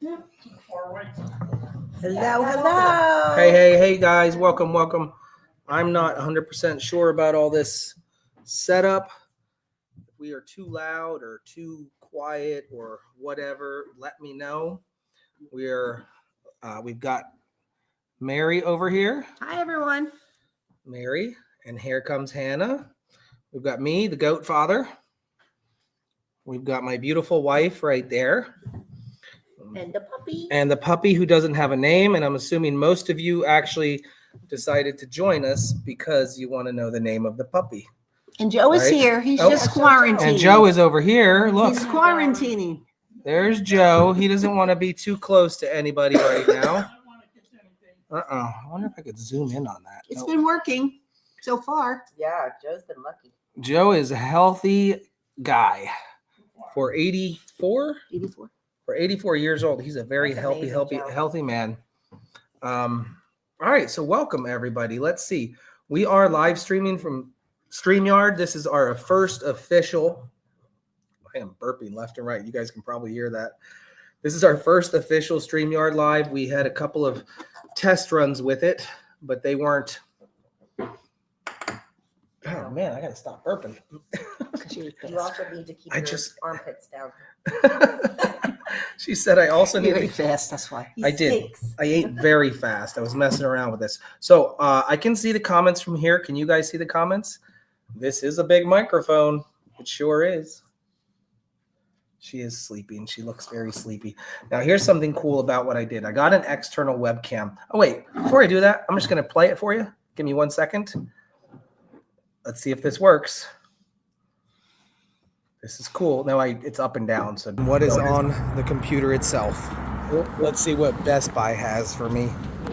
Hello, hello. Hey, guys. Welcome. I'm not 100% sure about all this setup. If we are too loud or too quiet or whatever, let me know. We've got Mary over here. Hi, everyone. Mary, and here comes Hannah. We've got me, the goat father. We've got my beautiful wife right there. And the puppy. And the puppy who doesn't have a name. And I'm assuming most of you actually decided to join us because you want to know the name of the puppy. And Joe is here. He's just quarantining. And Joe is over here. Look. He's quarantining. There's Joe. He doesn't want to be too close to anybody right now. I wonder if I could zoom in on that. It's been working so far. Yeah, Joe's been lucky. Joe is a healthy guy. For 84? 84. For 84 years old, he's a very healthy man. All right, so welcome everybody. Let's see. We are live streaming from StreamYard. This is our first official. I am burping left and right. You guys can probably hear that. This is our first official StreamYard live. We had a couple of test runs with it, but they weren't. Oh man, I gotta stop burping. You also need to keep your armpits down. She said I also need to fast. That's why I did. I ate very fast. I was messing around with this. So I can see the comments from here. Can you guys see the comments? This is a big microphone. It sure is. She is sleeping. She looks very sleepy. Now here's something cool about what I did. I got an external webcam. Oh wait, before I do that, I'm just gonna play it for you. Give me 1 second. Let's see if this works. This is cool. Now it's up and down. So what is on the computer itself? Let's see what Best Buy has for me.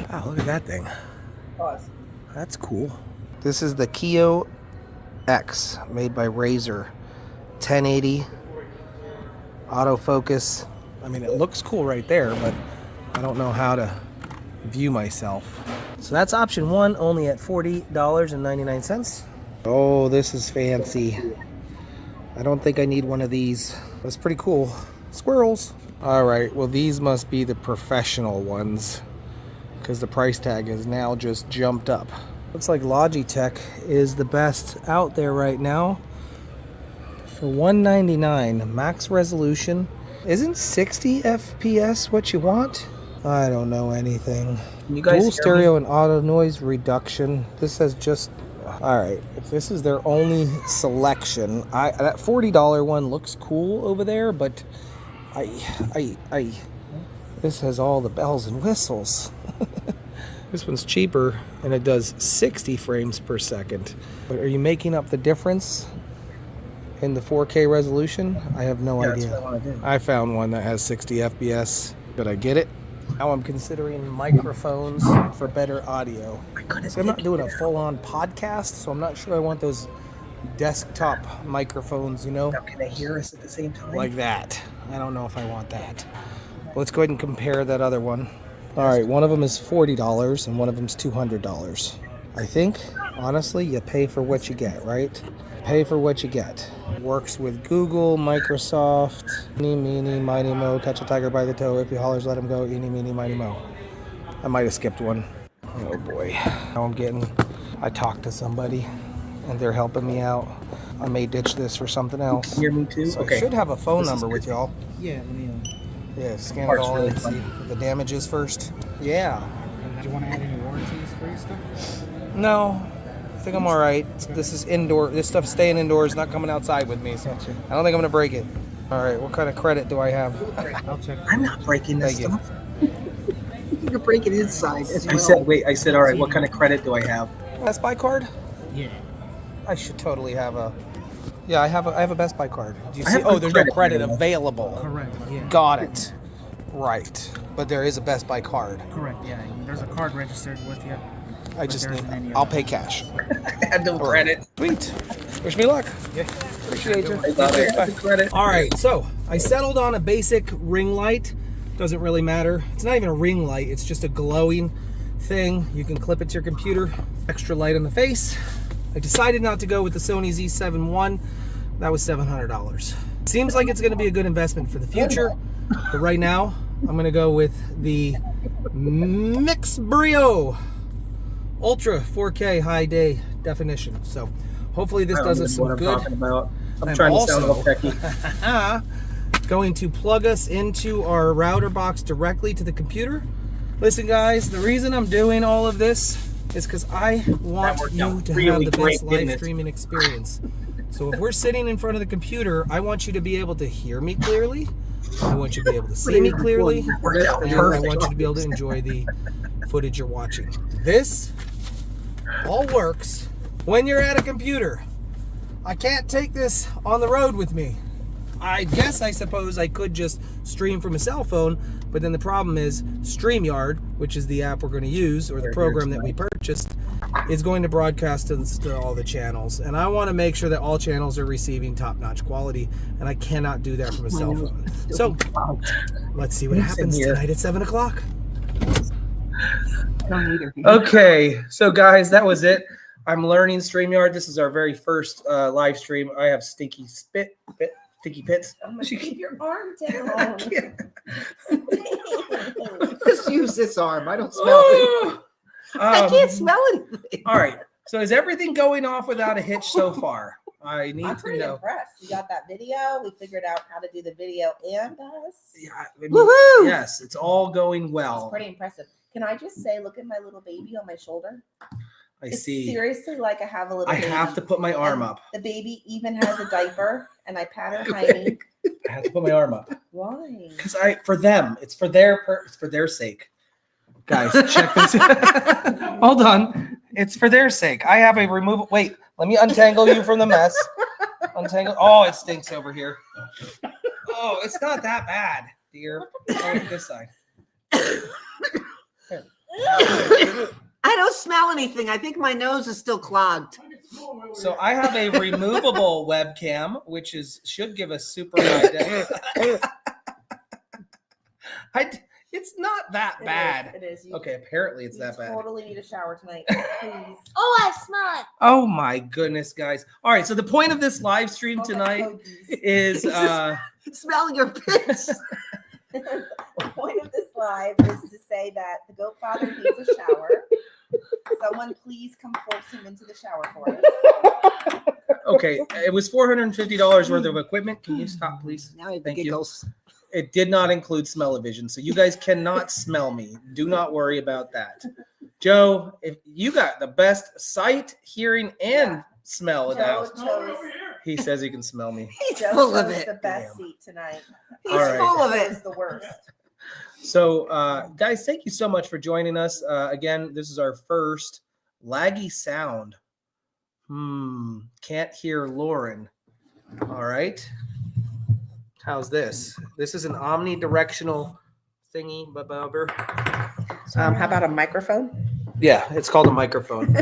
Wow, look at that thing. That's cool. This is the Kio X made by Razer. 1080 autofocus. I mean, it looks cool right there, but I don't know how to view myself. So that's option one, only at $40.99. Oh, this is fancy. I don't think I need one of these. That's pretty cool. Squirrels. All right, well, these must be the professional ones because the price tag has now just jumped up. Looks like Logitech is the best out there right now. For $199, max resolution. Isn't 60 FPS what you want? I don't know anything. You guys Dual stereo and auto noise reduction. This says just... All right, if this is their only selection, that $40 one looks cool over there, but this has all the bells and whistles. This one's cheaper, and it does 60 frames per second. But are you making up the difference in the 4K resolution? I have no idea. That's what I want to do. I found one that has 60 FPS. Did I get it? Now I'm considering microphones for better audio. So I'm not doing a full-on podcast, so I'm not sure I want those desktop microphones, you know? Now, can they hear us at the same time? Like that. I don't know if I want that. Let's go ahead and compare that other one. All right, one of them is $40 and one of them is $200. I think, honestly, you pay for what you get, right? Pay for what you get. Works with Google, Microsoft, eeny, meeny, miny, mo, catch a tiger by the toe. If he hollers, let him go, eeny, meeny, miny, mo. I might have skipped one. Oh boy. Now I talked to somebody and they're helping me out. I may ditch this for something else. Hear me too? So okay. I should have a phone number with y'all. Yeah, let me scan it all in and see what the damage is first. Yeah. Do you want to add any warranties for your stuff? No. I think I'm all right. This is indoor. This stuff's staying indoors, not coming outside with me. So Gotcha. I don't think I'm gonna break it. All right. What kind of credit do I have? I'll check. I'm not breaking this Thank stuff. You can break it inside as well. I said, all right. What kind of credit do I have? Best Buy card? Yeah. I should totally have a. Yeah, I have a Best Buy card. Do you see? Oh, there's no credit available. Correct. Yeah. Got it. Right. But there is a Best Buy card. Correct. Yeah. There's a card registered with you. I just need. I'll pay cash. I had no credit. Sweet. Wish me luck. Yeah. Appreciate you. Credit. All right, so I settled on a basic ring light. Doesn't really matter. It's not even a ring light. It's just a glowing thing. You can clip it to your computer. Extra light on the face. I decided not to go with the Sony Z7 I. That was $700. Seems like it's going to be a good investment for the future, but right now I'm going to go with the Mix Brio Ultra 4K high day definition. So hopefully this does us some good. I'm trying to sound all techy. Going to plug us into our router box directly to the computer. Listen, guys, the reason I'm doing all of this is because I want you to have the best live streaming experience. So if we're sitting in front of the computer, I want you to be able to hear me clearly. I want you to be able to see me clearly. And I want you to be able to enjoy the footage you're watching. This all works when you're at a computer. I can't take this on the road with me. I suppose I could just stream from a cell phone, but then the problem is StreamYard, which is the app we're going to use, or the program that we purchased, is going to broadcast to all the channels. And I want to make sure that all channels are receiving top-notch quality, and I cannot do that from a cell phone. So let's see what happens tonight at 7 o'clock. Okay, so guys, that was it. I'm learning StreamYard. This is our very first live stream. I have stinky stinky pits. I'm gonna keep your arm down. Just use this arm. I don't smell it. I can't smell anything. All right. So is everything going off without a hitch so far? I need I'm to pretty know. impressed. You got that video. We figured out how to do the video and us. Yeah, I mean, Woohoo! yes, it's all going It's well. pretty impressive. Can I just say, look at my little baby on my shoulder? I It's see. seriously like I have a little I baby. have to put my arm And up. The baby even has a diaper, and I pat her hiney. I have to put my arm up Why? because for them, it's for their sake. Guys, check this. Hold on. It's for their sake. I have a removal. Wait, let me untangle you from the mess. Untangle. Oh, it stinks over here. Oh, it's not that bad, dear. Oh, this side. I don't smell anything. I think my nose is still clogged. So I have a removable webcam, which should give us super high def. It's not that bad. It is. Okay, apparently it's You that bad. totally need a shower tonight, please. Oh, I smell it. Oh my goodness, guys. All right, so the point of this live stream Okay, tonight hoagies. is Smelling your pits. The point of this live is to say that the goat father needs a shower. Someone please come force him into the shower for us. okay, it was $450 worth of equipment. Can you stop, please? Now I have the Thank you. giggles. It did not include smell-o-vision, so you guys cannot smell me. Do not worry about that. Joe, if you got the best sight, hearing, and smell in the house. Joe chose, He says he can smell me. He's Joe full of chose it. the best Damn. seat tonight. He's All right. full of Joe's it. the worst. So, guys, thank you so much for joining us. Again, this is our first laggy sound. Can't hear Lauren. All right. How's this? This is an omnidirectional thingy, bubber. How about a microphone? Yeah, it's called a microphone.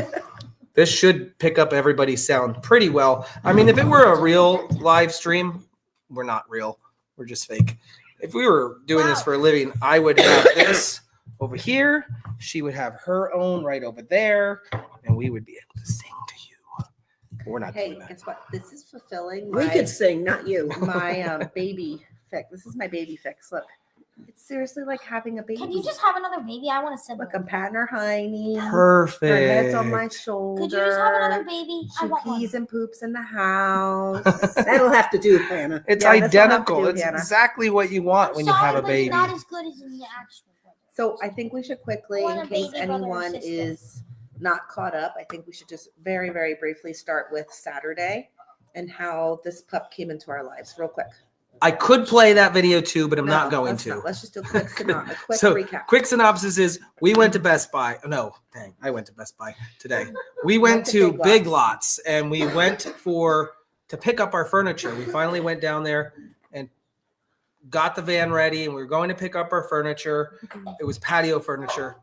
This should pick up everybody's sound pretty well. I mean, if it were a real live stream, we're not real. We're just fake. If we were doing this for a living, I would have this over here. She would have her own right over there, and we would be able to sing to you. But we're not Hey, doing that. guess what? This is fulfilling We my, could sing, not you. my baby fix. This is my baby fix. Look, it's seriously like having a baby. Can you just have another baby? I want a sibling. Look, I'm patting her hiney. Perfect. Her head's on my shoulder. Could you just have another baby? I She want one. pees and poops in the house. That'll have to do, Hannah. It's Yeah, that's what I have to identical. do, It's Hannah. exactly what you want when you have a but baby. it's not as good as in the actual one. So I think we should quickly, Want a in case baby brother or anyone sister. is not caught up, I think we should just very, very briefly start with Saturday and how this pup came into our lives, real quick. I could play that video too, but I'm not No, going let's to. not. Let's just do a quick synopsis, a quick So, recap. quick synopsis is we went to Best Buy. No, dang, I went to Best Buy today. We went to Big Lots and we went to pick up our furniture. We finally went down there and got the van ready and we were going to pick up our furniture. It was patio furniture.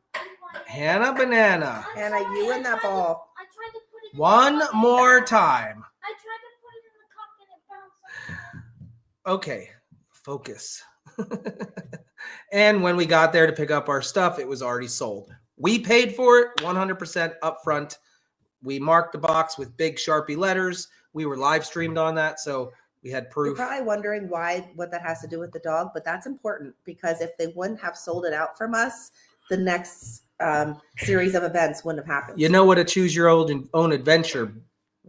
Hannah Banana. Anna, you and that ball. I tried to put it in One the cup more and time. I tried to put it in the cup and it bounced. Okay, focus. And when we got there to pick up our stuff, it was already sold. We paid for it 100% upfront. We marked the box with big Sharpie letters. We were live streamed on that, so We had You're proof. probably wondering what that has to do with the dog, but that's important because if they wouldn't have sold it out from us, the next series of events wouldn't have happened. You know what a choose your own adventure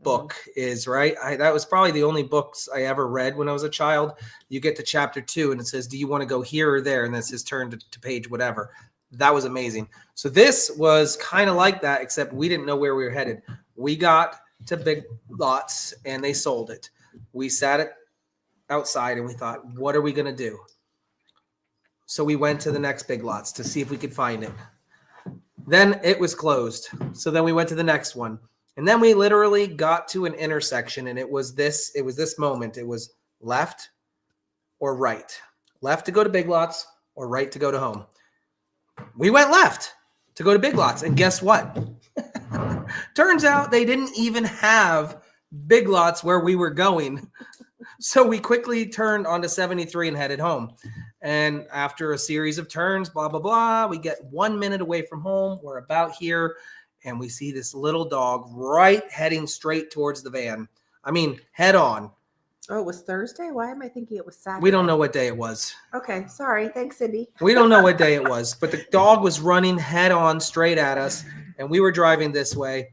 book is, right? That was probably the only books I ever read when I was a child. You get to chapter 2 and it says, do you want to go here or there? And then it says turn to page whatever. That was amazing. So this was kind of like that, except we didn't know where we were headed. We got to Big Lots and they sold it. We sat it outside and we thought, what are we going to do? So we went to the next Big Lots to see if we could find it. Then it was closed. So then we went to the next one. And then we literally got to an intersection and it was this moment. It was left or right. Left to go to Big Lots or right to go to home. We went left to go to Big Lots. And guess what? Turns out they didn't even have Big Lots where we were going. So we quickly turned onto 73 and headed home. And after a series of turns, blah, blah, blah, we get 1 minute away from home. We're about here. And we see this little dog right heading straight towards the van. I mean, head on. Oh, it was Thursday? Why am I thinking it was Saturday? We don't know what day it was. Okay, sorry. Thanks, Cindy. We don't know what day it was. But the dog was running head on straight at us. And we were driving this way.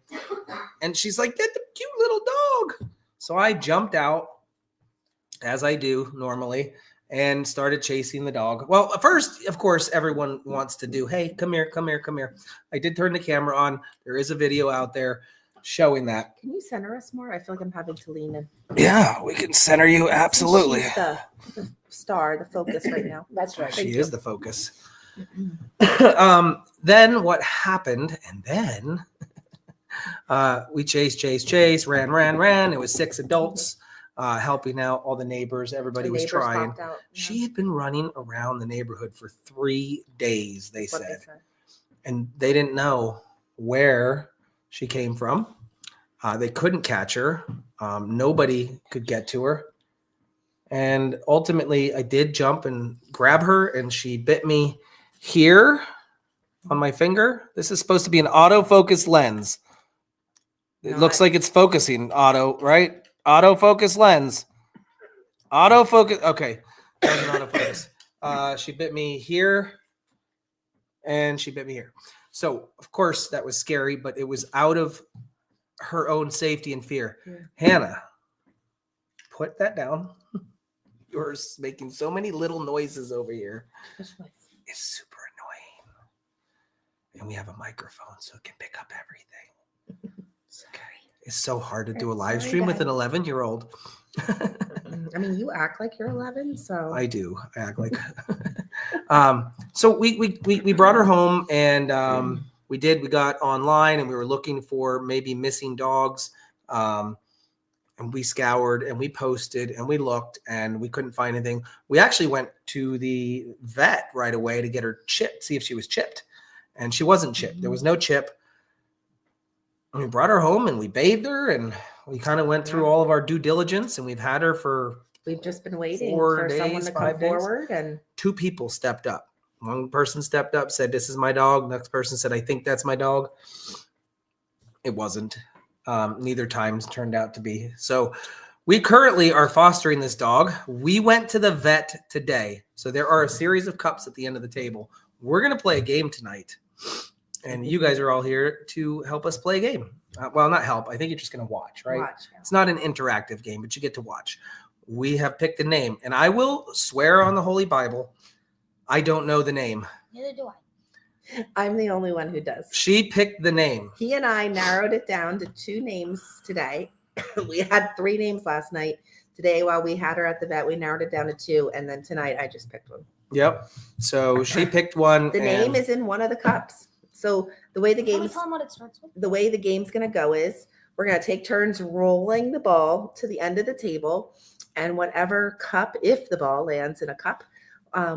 And she's like, get the cute little dog. So I jumped out, as I do normally, and started chasing the dog. Well, first, of course, everyone wants to do, hey, come here, come here, come here. I did turn the camera on. There is a video out there showing that. Can you center us more? I feel like I'm having to lean in. Yeah, we can center you. Absolutely. She's the star, the focus right now. That's right. She is the focus. Then what happened? And then we chase, ran. It was 6 adults. Helping out all the neighbors. Everybody was trying. Popped out, yeah. She had been running around the neighborhood for 3 days, they That's what said. they said. And they didn't know where she came from. They couldn't catch her. Nobody could get to her. And ultimately, I did jump and grab her, and she bit me here on my finger. This is supposed to be an autofocus lens. It looks like it's focusing auto, right? Autofocus lens. Autofocus. Okay. That was an autofocus. She bit me here and she bit me here. So, of course, that was scary, but it was out of her own safety and fear. Yeah. Hannah, put that down. You're making so many little noises over here. It's super annoying. And we have a microphone so it can pick up everything. Okay. It's so hard to do a live stream with an 11-year-old. I mean, you act like you're 11, so I do. I act like. So we brought her home, and we got online, and we were looking for maybe missing dogs, and we scoured and we posted and we looked and we couldn't find anything. We actually went to the vet right away to get her chipped, see if she was chipped, and she wasn't chipped. There was no chip. And we brought her home and we bathed her and we kind of went through all of our due diligence, and we've had her for we've just been waiting 4 for someone days, to 5 come days. forward. And 2 people stepped up. One person stepped up, said, this is my dog. Next person said, I think that's my dog. It wasn't. Neither times turned out to be. So we currently are fostering this dog. We went to the vet today. So there are a series of cups at the end of the table. We're going to play a game tonight. And you guys are all here to help us play a game. Well, not help. I think you're just going to watch, right? watch. It's not an interactive game, but you get to watch. We have picked a name, and I will swear on the Holy Bible, I don't know the name. Neither do I. I'm the only one who does. She picked the name. He and I narrowed it down to 2 names today. We had 3 names last night. Today, while we had her at the vet, we narrowed it down to 2, and then tonight I just picked one. Yep. So she picked one. The name is in one of the cups. So the way the Can we game's tell them what it starts with? the way the game's going to go is we're going to take turns rolling the ball to the end of the table, and whatever cup, if the ball lands in a cup,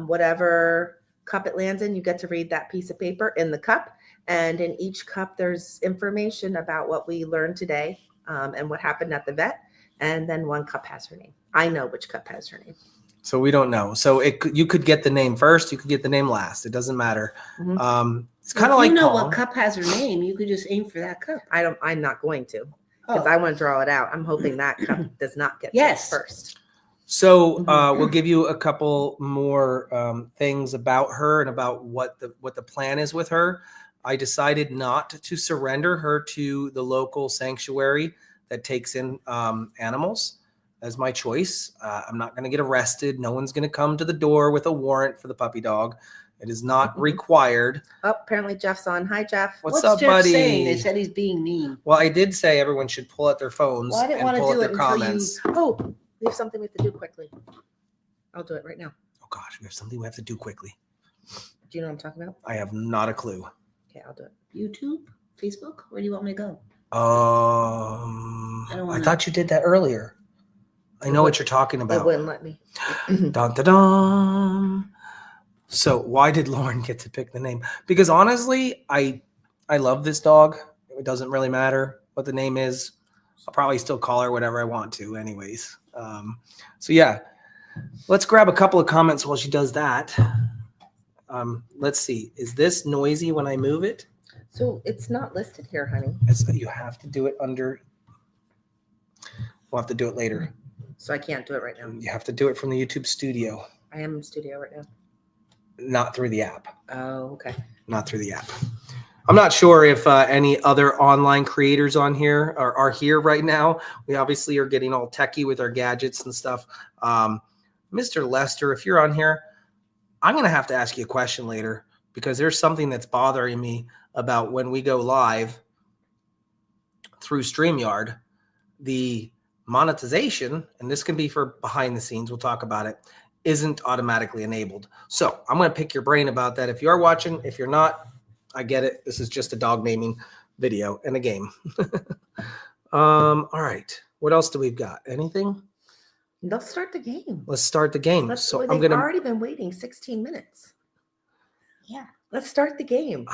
whatever cup it lands in, you get to read that piece of paper in the cup. And in each cup, there's information about what we learned today and what happened at the vet. And then one cup has her name. I know which cup has her name. So we don't know. So you could get the name first. You could get the name last. It doesn't matter. Mhm. It's kind of like you know Pong. what cup has her name. You could just aim for that cup. I'm not going to because Oh. I want to draw it out. I'm hoping that cup does not get Yes. picked first. So we'll give you a couple more things about her and about what the plan is with her. I decided not to surrender her to the local sanctuary that takes in animals as my choice. I'm not going to get arrested. No one's going to come to the door with a warrant for the puppy dog. It is not required. Oh, apparently Jeff's on. Hi, Jeff. What's up, Jeff buddy? saying? They said he's being mean. Well, I did say everyone should pull out their phones Well, I didn't and want to pull do out it their until comments. Oh, we have something we have to do quickly. I'll do it right now. Oh gosh, we have something we have to do quickly. Do you know what I'm talking about? I have not a clue. Okay, I'll do it. YouTube, Facebook. Where do you want me to go? I wanna- thought you did that earlier. I know what you're talking It about. wouldn't let me. Dun, dun, dun. So why did Lauren get to pick the name? Because honestly, I love this dog. It doesn't really matter what the name is. I'll probably still call her whatever I want to anyways. So yeah, let's grab a couple of comments while she does that. Let's see. Is this noisy when I move it? So it's not listed here, honey. You have to do it under. We'll have to do it later. So I can't do it right now. You have to do it from the YouTube studio, I am in studio right now. not through the app. Oh, okay. Not through the app. I'm not sure if any other online creators on here are here right now. We obviously are getting all techie with our gadgets and stuff. Mr. Lester, if you're on here, I'm going to have to ask you a question later because there's something that's bothering me about when we go live through StreamYard. The monetization, and this can be for behind the scenes, we'll talk about it, isn't automatically enabled. So I'm going to pick your brain about that. If you are watching, if you're not, I get it. This is just a dog naming video and a game. All right. What else do we've got? Anything? Let's start the game. Let's start the game. They've already been waiting 16 minutes. Yeah. Let's start the game.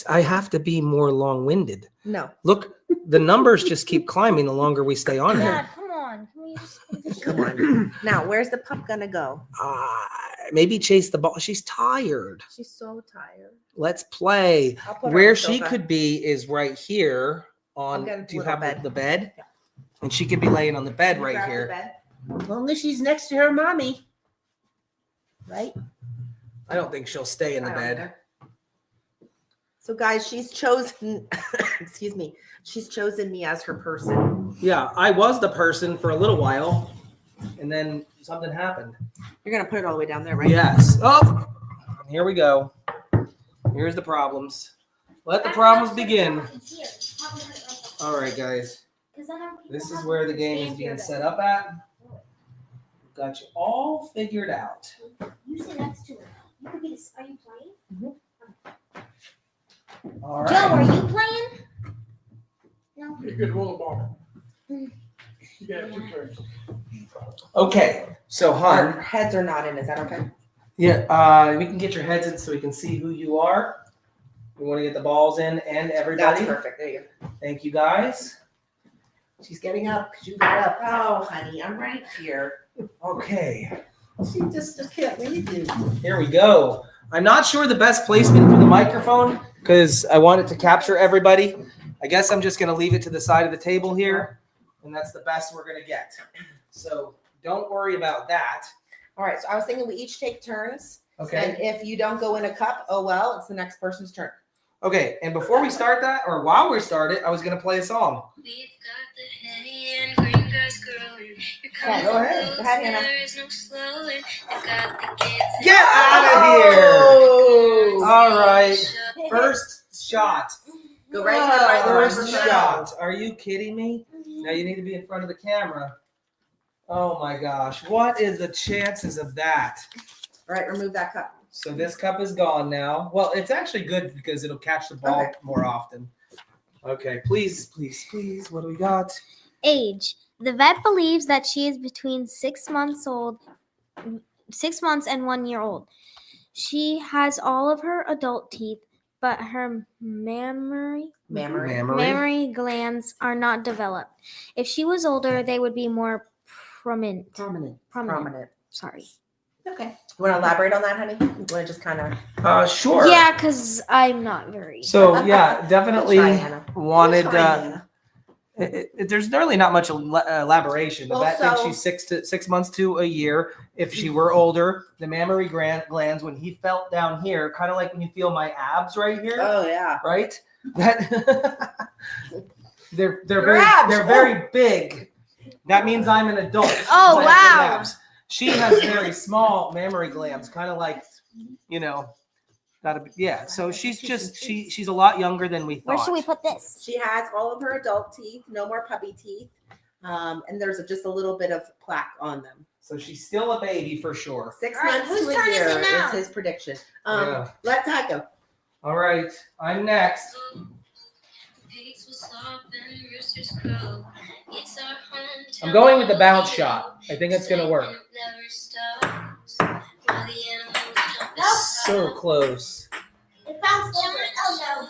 I have to be more long-winded. No. Look, the numbers just keep climbing the longer we stay on Dad, here. come on. Can we just Come on. Now, where's the pup gonna go? Maybe chase the ball. She's tired. She's so tired. Let's play. I'll put her on Where the she sofa. could be is right here on. I'll get a Do you little have bed. the bed? And she could be laying on the bed right Grab the here. bed. As long as she's next to her mommy. Right? I don't think she'll stay in the I don't bed. care. So, guys, she's chosen. Excuse me. She's chosen me as her person. Yeah, I was the person for a little while, and then something happened. You're gonna put it all the way down there, right? Yes. Oh, here we go. Here's the problems. Let the problems begin. All right, guys. This is where the game is being set up at. Got you all figured out. You sit next to her. You could be. Are you playing? All Joe, right. are you playing? No. You could roll the ball. You got 2 turns. Okay. So, Our hon. heads are not in. Is that okay? Yeah. We can get your heads in so we can see who you are. We want to get the balls in and everybody. That's perfect. There you go. Thank you, guys. She's getting up because you got up. Oh, honey, I'm right here. Okay. She just can't read you. Here we go. I'm not sure the best placement for the microphone because I want it to capture everybody. I guess I'm just going to leave it to the side of the table here, and that's the best we're going to get. So don't worry about that. All right. So I was thinking we each take turns. Okay. And if you don't go in a cup, oh well, it's the next person's turn. Okay. And before we start that, or while we start it, I was going to play a song. We've got the honey and green grass growing. You're Yeah, go ahead. Go ahead, Hannah. There is no slowing. You've got the kids. Get out of here. All right. First shot. Go right here by the First microphone. shot. Are you kidding me? Now you need to be in front of the camera. Oh my gosh. What is the chances of that? All right, remove that cup. So this cup is gone now. Well, it's actually good because it'll catch the ball Okay. more often. Okay, please, please, please. What do we got? Age. The vet believes that she is between 6 months and 1 year old. She has all of her adult teeth, but her mammary glands are not developed. If she was older, they would be more prominent. Sorry. Okay. You want to elaborate on that, honey? You want to just kind of. Sure. Yeah, because I'm not very. So yeah, definitely Try, Hannah. wanted. Try, Hannah. There's really not much elaboration. The Well, vet thinks so- she's 6 months to a year. If she were older, the mammary glands, when he felt down here, kind of like when you feel my abs right here, Oh yeah. right? That they're Your very abs. they're very big. That means I'm an adult. Oh, 'cause I have big wow. abs. She has very small mammary glands, kind of like, you know, yeah. So she's a lot younger than we thought. Where should we put this? She has all of her adult teeth, no more puppy teeth, and there's just a little bit of plaque on them. So she's still a baby for sure. 6 All right, months whose to turn a is year it now? is his prediction. Yeah. Let Ty go. All right, I'm next. Pigs will slop and roosters crow. It's our hometown. I'm going with the bounce shot. I think it's gonna work. Never stops. While the animals jump and So close. It bounced over. Oh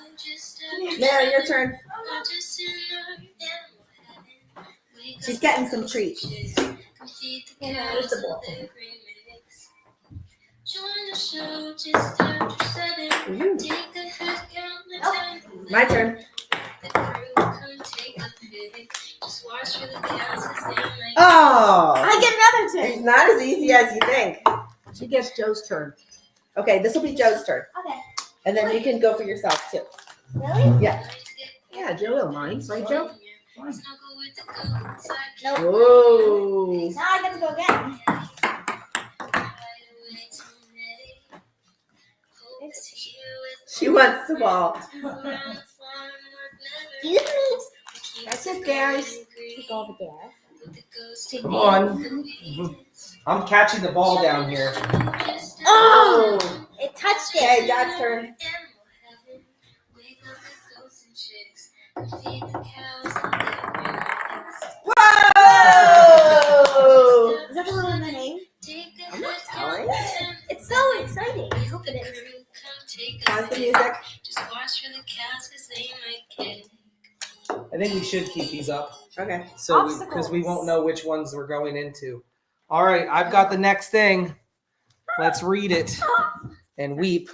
Mary, your turn. We're just in our animal heaven. Wake She's up getting some treats. Come feed the Where's the cows ball? with their green mix. Join the show just after 7. Ooh. Take the head count the time. My turn. The crew come take a pic. Just watch for the cows as they make. Oh, I get another it's turn. not as easy as you think. She gets Joe's turn. Okay, this will be Joe's turn, Okay. and then you can go for yourself too. Really? Yeah. Yeah, Joe will mind, right, Joe? Snuggle with the goats. Nope. Whoa. Now I get to go again. She wants the ball. That's it, guys. Go over there. Come on. I'm catching the ball down here. Oh! It touched it. Okay, Dad's turn. Whoa! Is that the one with my name? I'm not telling. It's so exciting. I hope it is. How's the music? Just watch for the cows 'cause they might get. I think we should keep these up. Okay. So because we won't know which ones we're going into. All right, I've got the next thing. Let's read it and weep.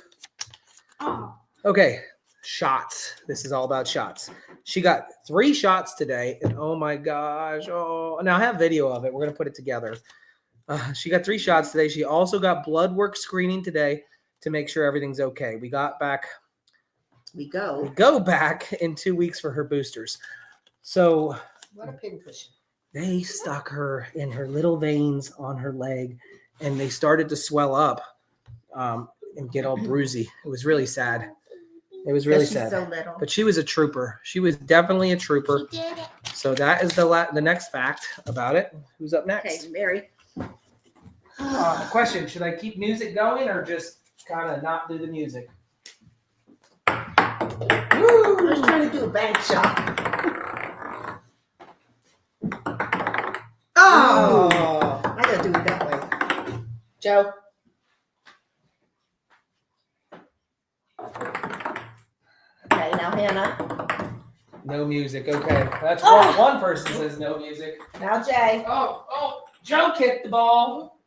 Oh. Okay, shots. This is all about shots. She got 3 shots today, and oh my gosh. Oh, now I have video of it. We're gonna put it together. She got 3 shots today. She also got blood work screening today to make sure everything's okay. We go back in 2 weeks for her boosters. So What a pincushion. they stuck her in her little veins on her leg, and they started to swell up and get all bruisey. It was really sad. It was really She's sad. so little. But she was a trooper. She was definitely a trooper. She did it. So that is the next fact about it. Who's up next? Okay, Mary. Question: should I keep music going or just kind of not do the music? I was trying to do a bank shot. Oh, I gotta do it that way. Joe. Okay, now Hannah. No music. Okay, that's Oh. one person says no music. Now Jay. Oh, Joe kicked the ball.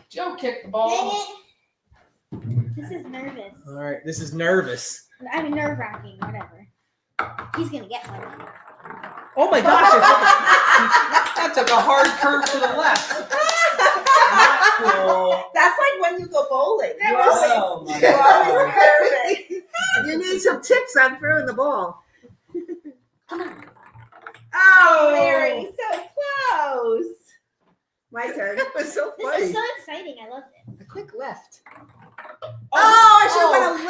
Joe kicked the ball. Dang it. This is nervous. All right, this is nervous. I mean, nerve wracking, whatever. He's gonna get one. Oh my gosh, that took a hard curve to the left. Not cool. That's like when you go bowling. Oh my You're always gosh. perfect. You need some tips on throwing the ball. Oh, Mary, so close. My turn. That was so This funny. is so exciting. I love this. A quick left. Oh, I should have come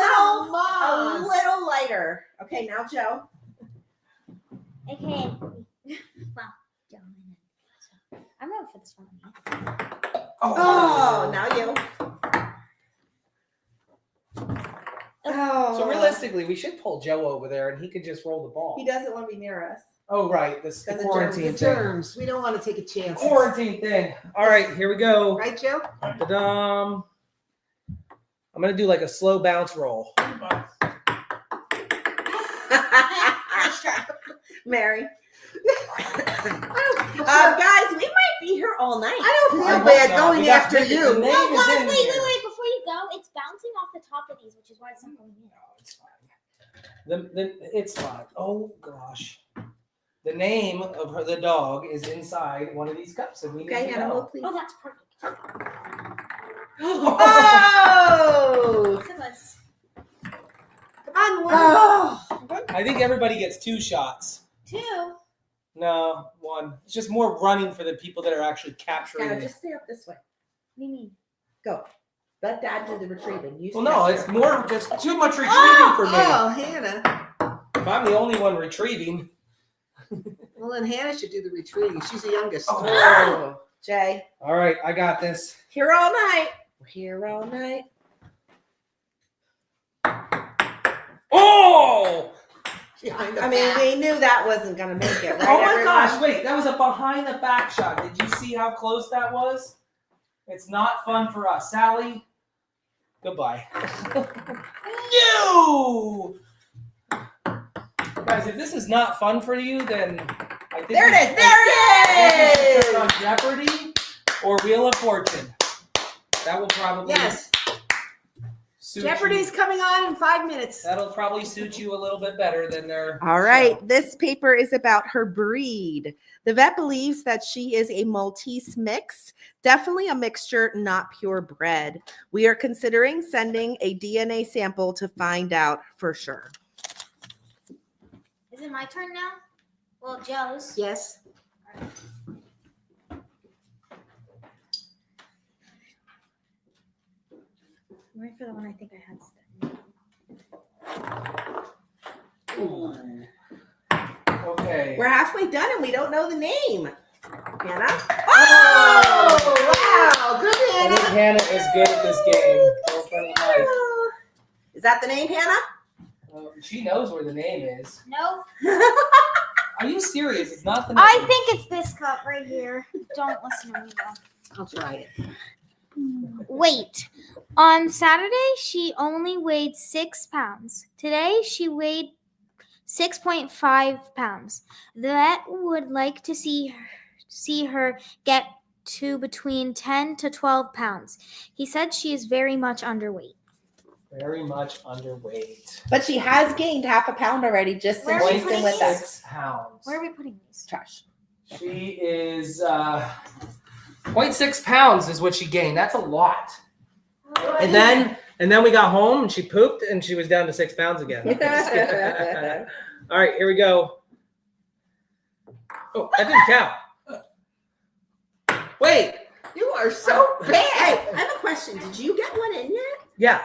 went a on. little lighter. Okay, now Joe. Okay. Well, I'm going for this one. Oh, now you. Oh. So realistically, we should pull Joe over there and he could just roll the ball. He doesn't want to be near us. Oh, right. This the Because of quarantine The thing. germs. We don't want to take a chance. Quarantine thing. All right, here we go. Right, Joe? Ta-dam. I'm going to do like a slow bounce roll. Nice try. Mary. Guys, we might be here all night. I don't I feel hope bad not. going We got after to get the you. name No, is guys, in wait, here. before you go, it's bouncing off the top of these, which is why it's not going in. No, it's fine. It's fine. Oh gosh. The name of the dog is inside one of these cups, and we need Okay, to Hannah, know. look, please. Oh, that's perfect. Oh! It's a buzz. Come on, Will. I think everybody gets 2 shots. 2. No, 1. It's just more running for the people that are actually capturing Hannah, it. just stay up this way. What do you mean? Go. Let Dad do the retrieving. You Well, stay no, up it's there. more just too much retrieving for me. Oh, Hannah. If I'm the only one retrieving. Well, then Hannah should do the retrieving. She's the youngest. Oh, Jay. All right, I got this. Here all night. We're here all night. Oh! Behind the I mean, back. we knew that wasn't going to make it, right? Oh my everyone? gosh, wait, that was a behind the back shot. Did you see how close that was? It's not fun for us. Sally, goodbye. No! Guys, if this is not fun for you, then I think There it is. There we it should turn on is. Jeopardy or Wheel of Fortune. That will probably Yes. suit Jeopardy's you. coming on in 5 minutes. That'll probably suit you a little bit better than their All right. show. This paper is about her breed. The vet believes that she is a Maltese mix, definitely a mixture, not purebred. We are considering sending a DNA sample to find out for sure. Is it my turn now? Well, Joe's. Yes. Wait for the one I think I had. Okay. We're halfway done and we don't know the name. Hannah? Oh, wow. Good, I think Hannah. Hannah is good at this game. Don't turn the mic. Is that the name, Hannah? She knows where the name is. No. Are you serious? It's not the name. I think it's this cup right here. Don't listen to me though. I'll try it. Wait. On Saturday, she only weighed 6 pounds. Today, she weighed 6.5 pounds. The vet would like to see her get to between 10 to 12 pounds. He said she is very much underweight. Very much underweight. But she has gained half a pound already just since Where are she's we been putting with these? us. 6 pounds. Where are we putting these? Trash. She is 0.6 pounds is what she gained. That's a lot. And then we got home and she pooped and she was down to 6 pounds again. All right, here we go. Oh, that didn't count. Wait. You are so bad. Hey, I have a question. Did you get one in yet? Yeah.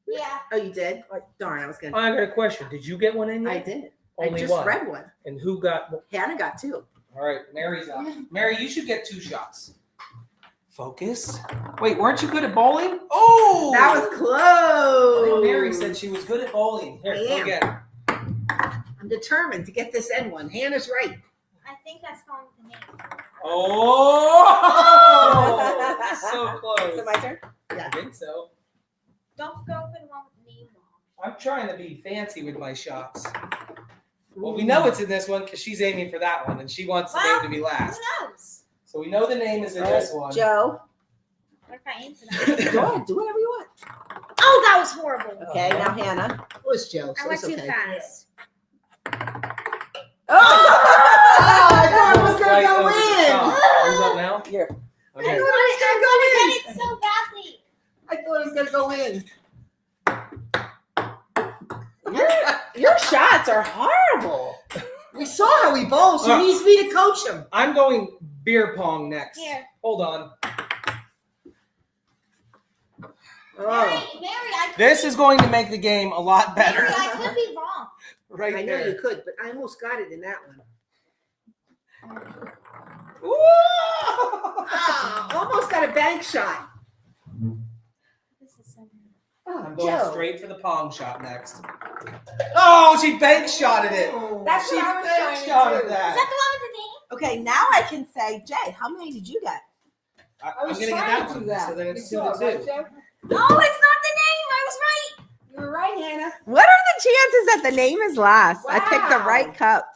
Yeah. Oh, you did? Oh, darn, I was going to. I got a question. Did you get one in I yet? did. Only I just one. read one. And who got one? Hannah got 2. All right, Mary's up. Mary, you should get 2 shots. Focus. Wait, weren't you good at bowling? Oh! That was I think close. Mary said she was good at bowling. Here, I go am. again. I'm determined to get this end one. Hannah's right. I think that's the one with the name. Oh! So close. Is it my turn? I think so. Don't go for the one with the name. I'm trying to be fancy with my shots. Well, we know it's in this one because she's aiming for that one, and she wants the name to be last. Who knows? So we know the name is in this one. Joe. What if I aim for that? Go ahead. Do whatever you want. Oh, that was horrible. Okay, now Hannah. It was Joe, I so went it's too okay. fast. Oh, I thought it was going to Right go over the in. top. Who's up now? Here. Okay. I wanted it so badly. I thought it was going to go in. Your shots are horrible. We saw how he bowls. She needs me to coach him. I'm going beer pong next. Here. Hold on. Mary, I could This be, is going to make the game a lot better. Mary, I could be wrong. Right I know there. you could, but I almost got it in that one. Ooh! Ah, almost got a bank shot. This is so I'm Oh, going Joe. straight for the pong shot next. Oh, she bank shotted it. That's She what I was bank trying to shotted do. Is that. that the one with the name? Okay, now I can say, Jay, how many did you get? I'm gonna get that one. So then it's 2 to 2. Oh, it's not the name. I was right. You were right, Hannah. What are the chances that the name is last? I picked the Wow. right cup.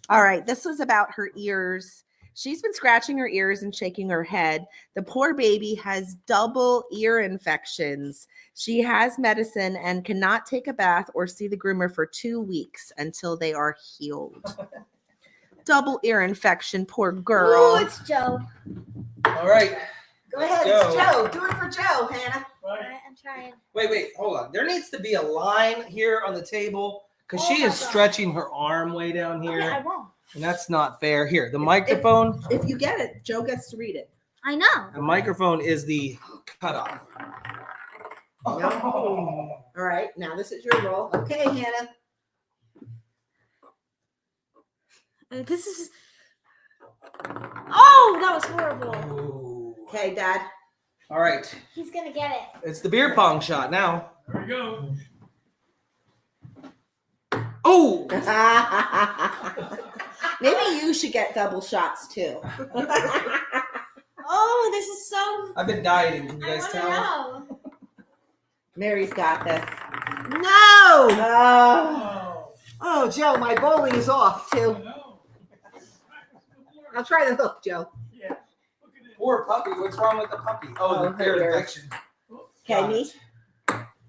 All right, this was about her ears. She's been scratching her ears and shaking her head. The poor baby has double ear infections. She has medicine and cannot take a bath or see the groomer for 2 weeks until they are healed. double ear infection. Poor Oh, girl. it's Joe. All right. Go Let's ahead, go. it's Joe. Do it for Joe, Hannah. Alright, I'm trying. Wait, hold on. There needs to be a line here on the table because Oh she my is God. stretching her arm way down here, Okay, I won't. and that's not fair. Here, the microphone. If you get it, Joe gets to read it. I know. The microphone is the cutoff. All right, now this is your roll. Okay, Hannah. This is. Oh, that was horrible. Ooh. Okay, Dad. All right. He's gonna get it. It's the beer pong shot now. There we go. Oh! Maybe you should get double shots too. Oh, this is so. I've been dieting. Can you I guys want to tell? know. Mary's got this. No! Oh, Oh, Joe, my bowling is off too. No. I'll try the hook, Joe. Yeah. Look at it. Poor puppy. What's wrong with the puppy? Oh, Oh, the ear her ears. infection. okay, me.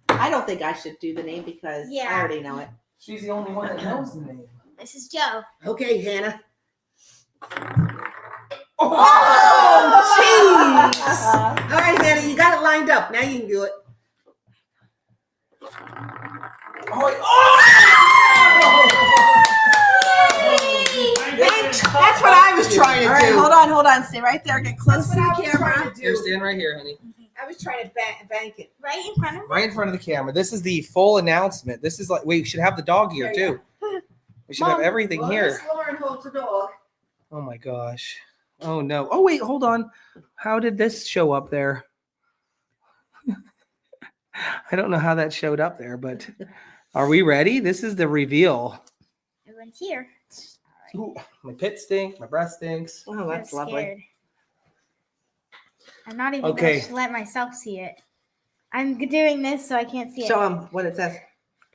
I don't think I should do the name because Yeah. I already know it. She's the only one that knows the name. This is Joe. Okay, Hannah. Oh, jeez. All right, Hannah, you got it lined up. Now you can do it. That's what I was trying to All right, do. hold on. Stay right there. Get close to the camera. Here, stand right here, honey. I was trying to bank it. Right in front of me. Right in front of the camera. This is the full announcement. This is like, we should have the dog here There too. We should have everything Well, here. Miss Lauren holds the dog. Oh my gosh. Oh no. Oh wait, hold on. How did this show up there? I don't know how that showed up there, but are we ready? This is the reveal. Everyone's here. Ooh, my pit stinks, my breath stinks. Oh, that's I'm lovely. scared. I'm not even Okay. going to let myself see it. I'm doing this so I can't see Show it. them what it says.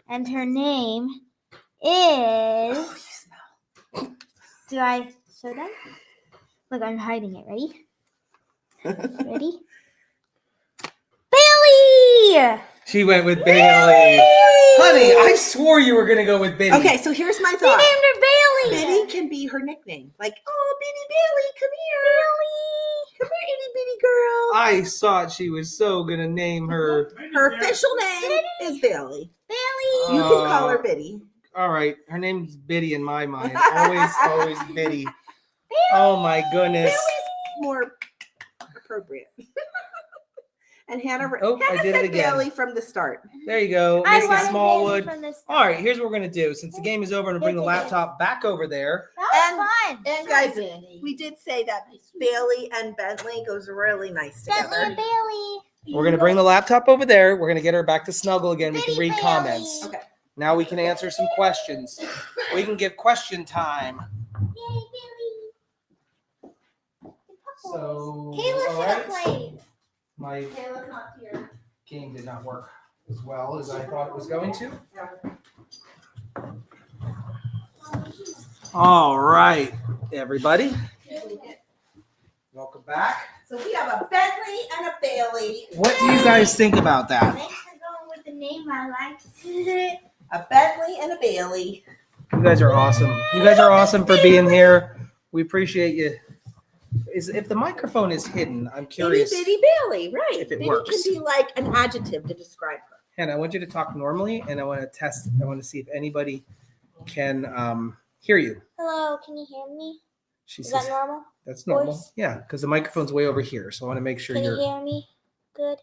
And her name is. Do I show them? Look, I'm hiding it. Ready? Ready? Bailey! She went with Bailey. Honey, I swore you were gonna go with Biddy. Okay, so here's my They thought. named her Bailey! Bitty can be her nickname. Like, oh, Bitty Bailey, come here. Come here, itty bitty girl. I thought she was so gonna name her. Her official name is Bailey. Bailey! You can call her Bitty. All right, her name's Biddy in my mind. Always Biddy. Oh my goodness. Bailey's more appropriate. And Hannah, Oh, I Hannah did it said again. Bailey from the start. There you go, I Mrs. wanted Smallwood. Bailey from this All right, here's what we're gonna do. Since the game is over, I'm gonna bring the laptop back over there. That was fun. And guys, we did say that Bailey and Bentley goes really nice Bentley together. and Bailey. We're gonna bring the laptop over there. We're gonna get her back to snuggle again. We can Bitty read Bailey. comments. Okay. Now we can answer some questions. We can give question time. Yay, Bailey. So, Kayla all should have right. played. My Kayla's not here. game did not work as well as I thought it was going to. All right, everybody. Welcome back. So we have a Bentley and a Bailey. What do you guys think about that? Thanks for going with the name I like. A Bentley and a Bailey. You guys are awesome. You guys are awesome for being here. We appreciate you. If the microphone is hidden, I'm Itty curious. bitty Bailey, right. if it Bitty works. can be like an adjective to describe her. Hannah, I want you to talk normally, and I want to test. I want to see if anybody can hear you. Hello, can you hear me? She Is says that normal? that's normal. voice? Yeah, because the microphone's way over here, so I want to make sure Can you you're. hear me? Good.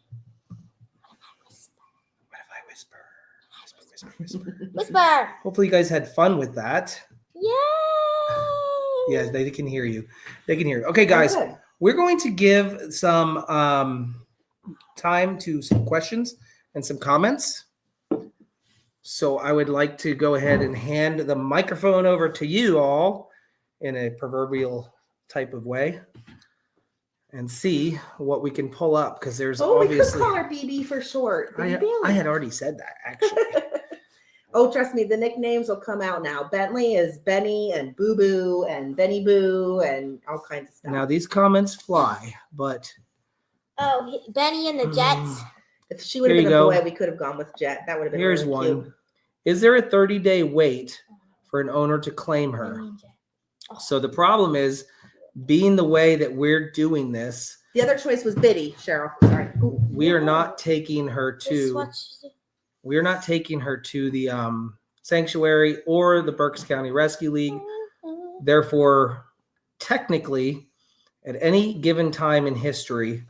What if I whisper? Whisper. Whisper. Hopefully, you guys had fun with that. Yay! Yes, they can hear you. They can hear you. Okay, guys, Oh, good. we're going to give some time to some questions and some comments. So I would like to go ahead and hand the microphone over to you all in a proverbial type of way and see what we can pull up, because there's Oh, we could obviously call her BB for short. BB Bailey. I had already said that actually. Oh, trust me, the nicknames will come out now. Bentley is Benny and Boo Boo and Benny Boo and all kinds of stuff. Now these comments fly, but Oh, Benny and the Jets. If she would have Here been you a go. boy, we could have gone with Jet. That would have been here's really one. cute. Is there a 30-day wait for an owner to claim her? Benny and Jets. So the problem is, being the way that we're doing this, The other choice was Biddy, Cheryl. Sorry. we are not taking her to the sanctuary or the Berks County Rescue League. Therefore, technically, at any given time in history,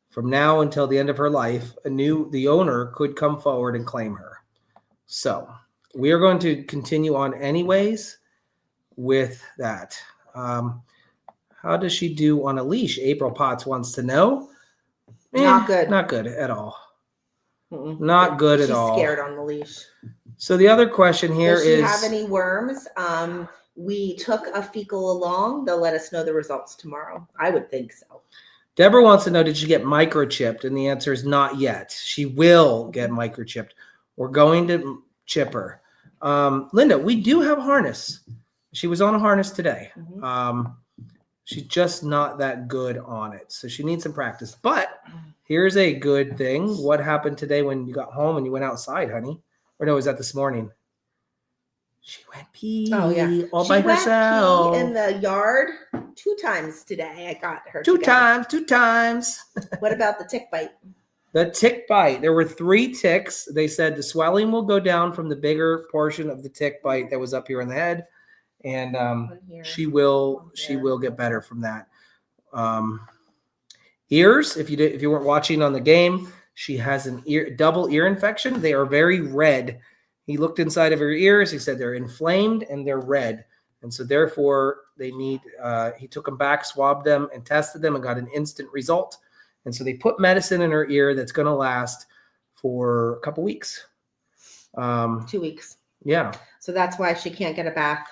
from now until the end of her life, the owner could come forward and claim her. So we are going to continue on anyways with that. How does she do on a leash? April Potts wants to know. Not good. Not good at all. Mm-mm. Not good at all. She's scared on the leash. So the other question here Does she is, have any worms? We took a fecal along. They'll let us know the results tomorrow. I would think so. Deborah wants to know, did she get microchipped? And the answer is not yet. She will get microchipped. We're going to chip her. Linda, we do have a harness. She was on a harness today. She's just not that good on it. So she needs some practice. But here's a good thing. What happened today when you got home and you went outside, honey? Or no, was that this morning? She went pee all by herself. Pee in the yard 2 times today. I got her. 2 times. What about the tick bite? The tick bite. There were 3 ticks. They said the swelling will go down from the bigger portion of the tick bite that was up here in the head. And she will get better from that. Ears, if you weren't watching on the game, she has an double ear infection. They are very red. He looked inside of her ears. He said they're inflamed and they're red. And so therefore they need, he took them back, swabbed them and tested them and got an instant result. And so they put medicine in her ear that's going to last for a couple weeks. 2 weeks. Yeah. So that's why she can't get a bath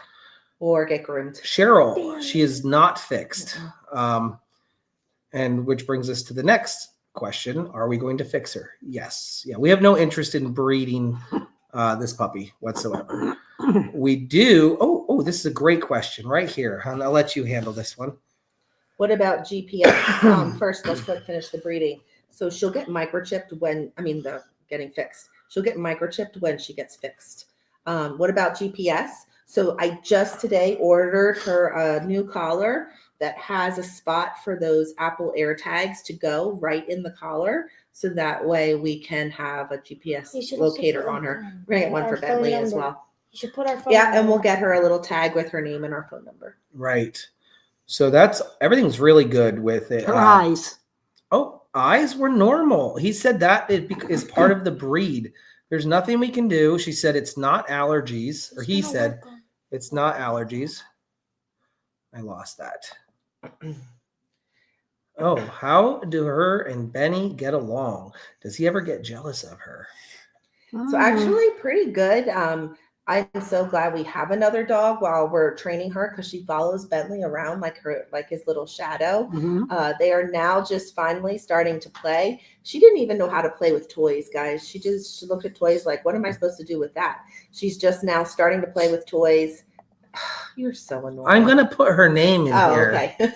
or get groomed. Cheryl, she is not fixed. And which brings us to the next question. Are we going to fix her? Yes. Yeah. We have no interest in breeding this puppy whatsoever. We do. Oh, this is a great question right here. I'll let you handle this one. What about GPS? First, let's finish the breeding. So she'll get microchipped the getting fixed. She'll get microchipped when she gets fixed. What about GPS? So I just today ordered her a new collar that has a spot for those Apple AirTags to go right in the collar. So that way we can have a GPS locator on her. We're going to get one for Bentley as well. You should put our phone number. And we'll get her a little tag with her name and our phone number. Right. So everything's really good with it. Her eyes. Oh, eyes were normal. He said that is part of the breed. There's nothing we can do. She said it's not allergies, or he said it's not allergies. I lost that. Oh, how do her and Benny get along? Does he ever get jealous of her? So actually pretty good. I'm so glad we have another dog while we're training her because she follows Bentley around like his little shadow. They are now just finally starting to play. She didn't even know how to play with toys, guys. She looked at toys like, what am I supposed to do with that? She's just now starting to play with toys. You're so annoying. I'm going to put her name in here. Okay.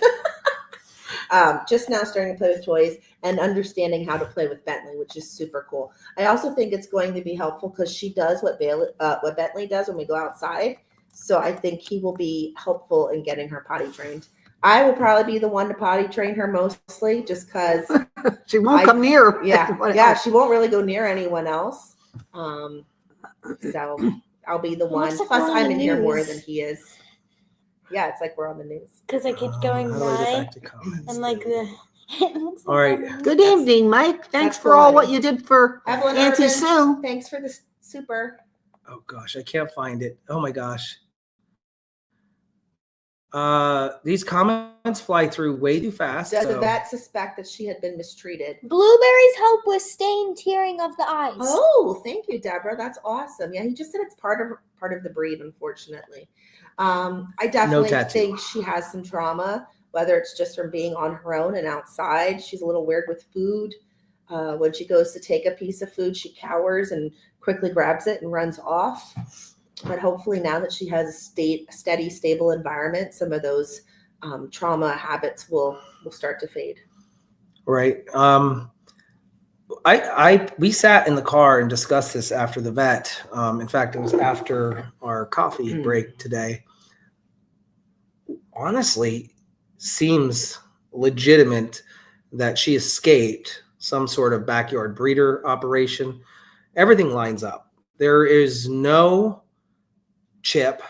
Just now starting to play with toys and understanding how to play with Bentley, which is super cool. I also think it's going to be helpful because she does what Bentley does when we go outside. So I think he will be helpful in getting her potty trained. I will probably be the one to potty train her mostly just because she won't come near. Yeah, she won't really go near anyone else. So I'll be the one. Like Plus, I'm in here more than he is. Yeah, it's like we're on the news. Because I keep going by and like the. All right. Good evening, Mike. Thanks for all what you did for Evelyn Auntie Urban, Sue. Thanks for the super. Oh gosh, I can't find it. Oh my gosh. These comments fly through way too fast. Does the vet suspect that she had been mistreated? Blueberry's help with stain tearing of the eyes. Oh, thank you, Deborah. That's awesome. Yeah, he just said it's part of the breed, unfortunately. I definitely think she has some trauma, whether it's just from being on her own and outside. She's a little weird with food. When she goes to take a piece of food, she cowers and quickly grabs it and runs off. But hopefully now that she has a steady, stable environment, some of those trauma habits will start to fade. Right. We sat in the car and discussed this after the vet. In fact, it was after our coffee break today. honestly seems legitimate that she escaped some sort of backyard breeder operation. Everything lines up. There is no chip.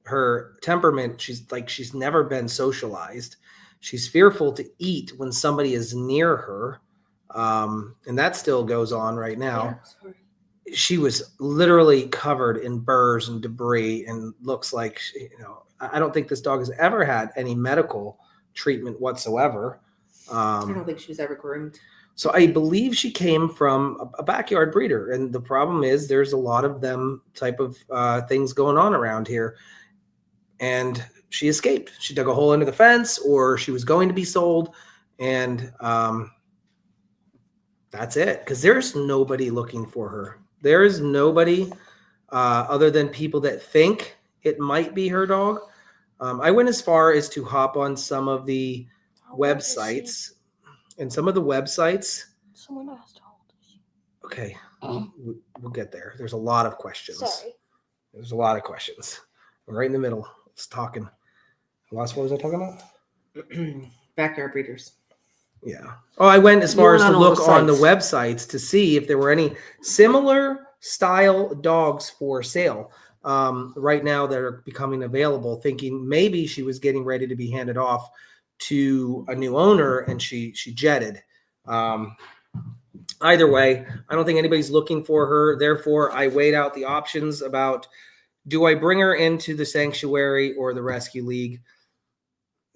Her temperament, she's never been socialized. She's fearful to eat when somebody is near her. And that still goes on right now. She was literally covered in burrs and debris and looks like, I don't think this dog has ever had any medical treatment whatsoever. I don't think she was ever groomed. So I believe she came from a backyard breeder. And the problem is there's a lot of them type of things going on around here. And she escaped. She dug a hole into the fence, or she was going to be sold. And that's it. Because there's nobody looking for her. There is nobody other than people that think it might be her dog. I went as far as to hop on some of the websites. And some of the websites. Someone asked how old is she? Okay, we'll get there. There's a lot of questions. Sorry. There's a lot of questions. We're right in the middle. It's talking. What was I talking about? Backyard breeders. Yeah. Oh, I went as far as to went on all look the on the sites. websites to see if there were any similar style dogs for sale right now that are becoming available, thinking maybe she was getting ready to be handed off to a new owner and she jetted. Either way, I don't think anybody's looking for her. Therefore, I weighed out the options about, do I bring her into the sanctuary or the rescue league,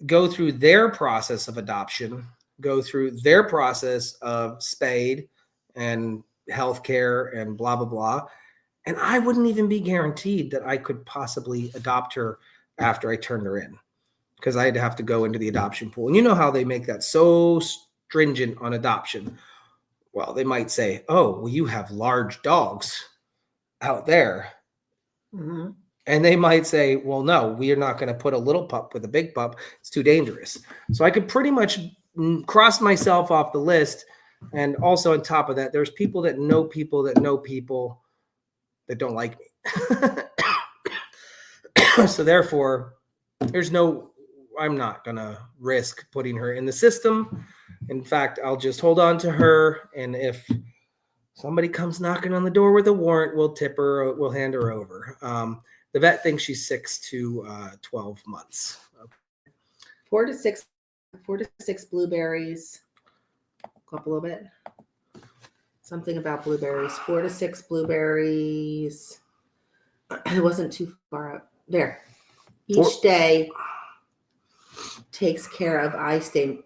go through their process of adoption, go through their process of spade and healthcare and blah, blah, blah. And I wouldn't even be guaranteed that I could possibly adopt her after I turned her in, because I'd have to go into the adoption pool. And you know how they make that so stringent on adoption. Well, they might say, oh, well, you have large dogs out there. Mm-hmm. And they might say, well, no, we are not going to put a little pup with a big pup. It's too dangerous. So I could pretty much cross myself off the list. And also on top of that, there's people that know people that know people that don't like me. So therefore, I'm not going to risk putting her in the system. In fact, I'll just hold on to her. And if somebody comes knocking on the door with a warrant, we'll tip her, we'll hand her over. The vet thinks she's 6 to 12 months. 4 to 6 blueberries. Go up a little bit. Something about blueberries. 4 to 6 blueberries. It wasn't too far up. There. Each day takes care of eye stain.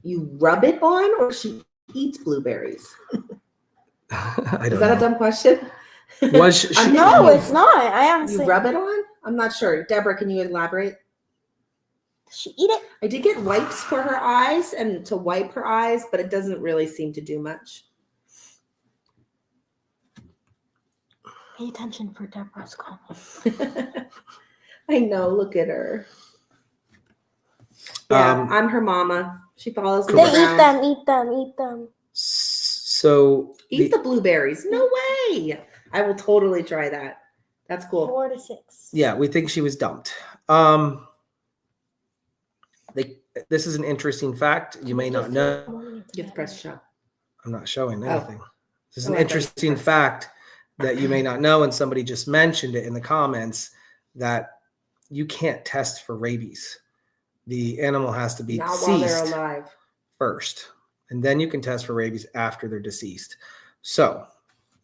You rub it on, or she eats blueberries? I don't Is that know. a dumb question? Was she, No, it's not. I honestly. You rub it on? I'm not sure. Deborah, can you elaborate? Does she eat it? I did get wipes for her eyes and to wipe her eyes, but it doesn't really seem to do much. Pay attention for Deborah's comment. I know. Look at her. Yeah, I'm her mama. She follows me They around. eat them. So Eat the blueberries. No way. I will totally try that. That's cool. 4 to 6. yeah, we think she was dumped. This is an interesting fact. You may not know. Get the press shot. I'm not showing Oh. anything. This is Oh, an I thought you interesting pressed. fact that you may not know, and somebody just mentioned it in the comments, that you can't test for rabies. The animal has to be Not while they're deceased alive. first, and then you can test for rabies after they're deceased. So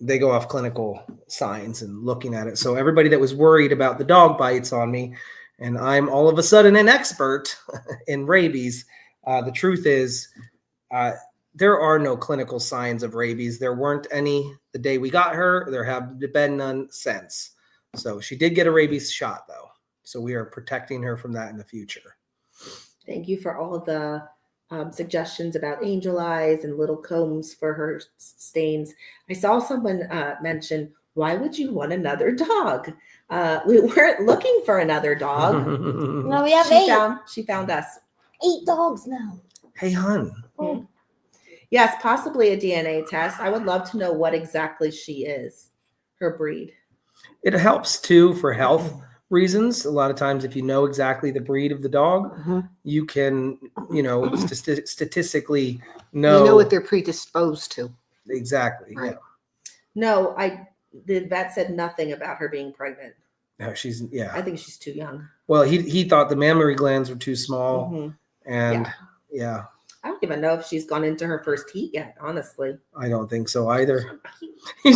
they go off clinical signs and looking at it. So everybody that was worried about the dog bites on me, and I'm all of a sudden an expert in rabies, the truth is there are no clinical signs of rabies. There weren't any the day we got her. There have been none since. So she did get a rabies shot, though. So we are protecting her from that in the future. Thank you for all of the suggestions about angel eyes and little combs for her stains. I saw someone mention, why would you want another dog? We weren't looking for another dog. No, we have 8. She found us. 8 dogs now. Hey, hun. Oh. Yes, possibly a DNA test. I would love to know what exactly she is, her breed. It helps, too, for health reasons. A lot of times, if you know exactly the breed of the dog, Mhm. you can, statistically know. You know what they're predisposed to. Exactly. Right. Yeah. No, the vet said nothing about her being pregnant. No, yeah. I think she's too young. Well, he thought the mammary glands were too small, Mhm. and yeah, I don't even know if she's gone into her first heat yet, honestly. I don't think so either.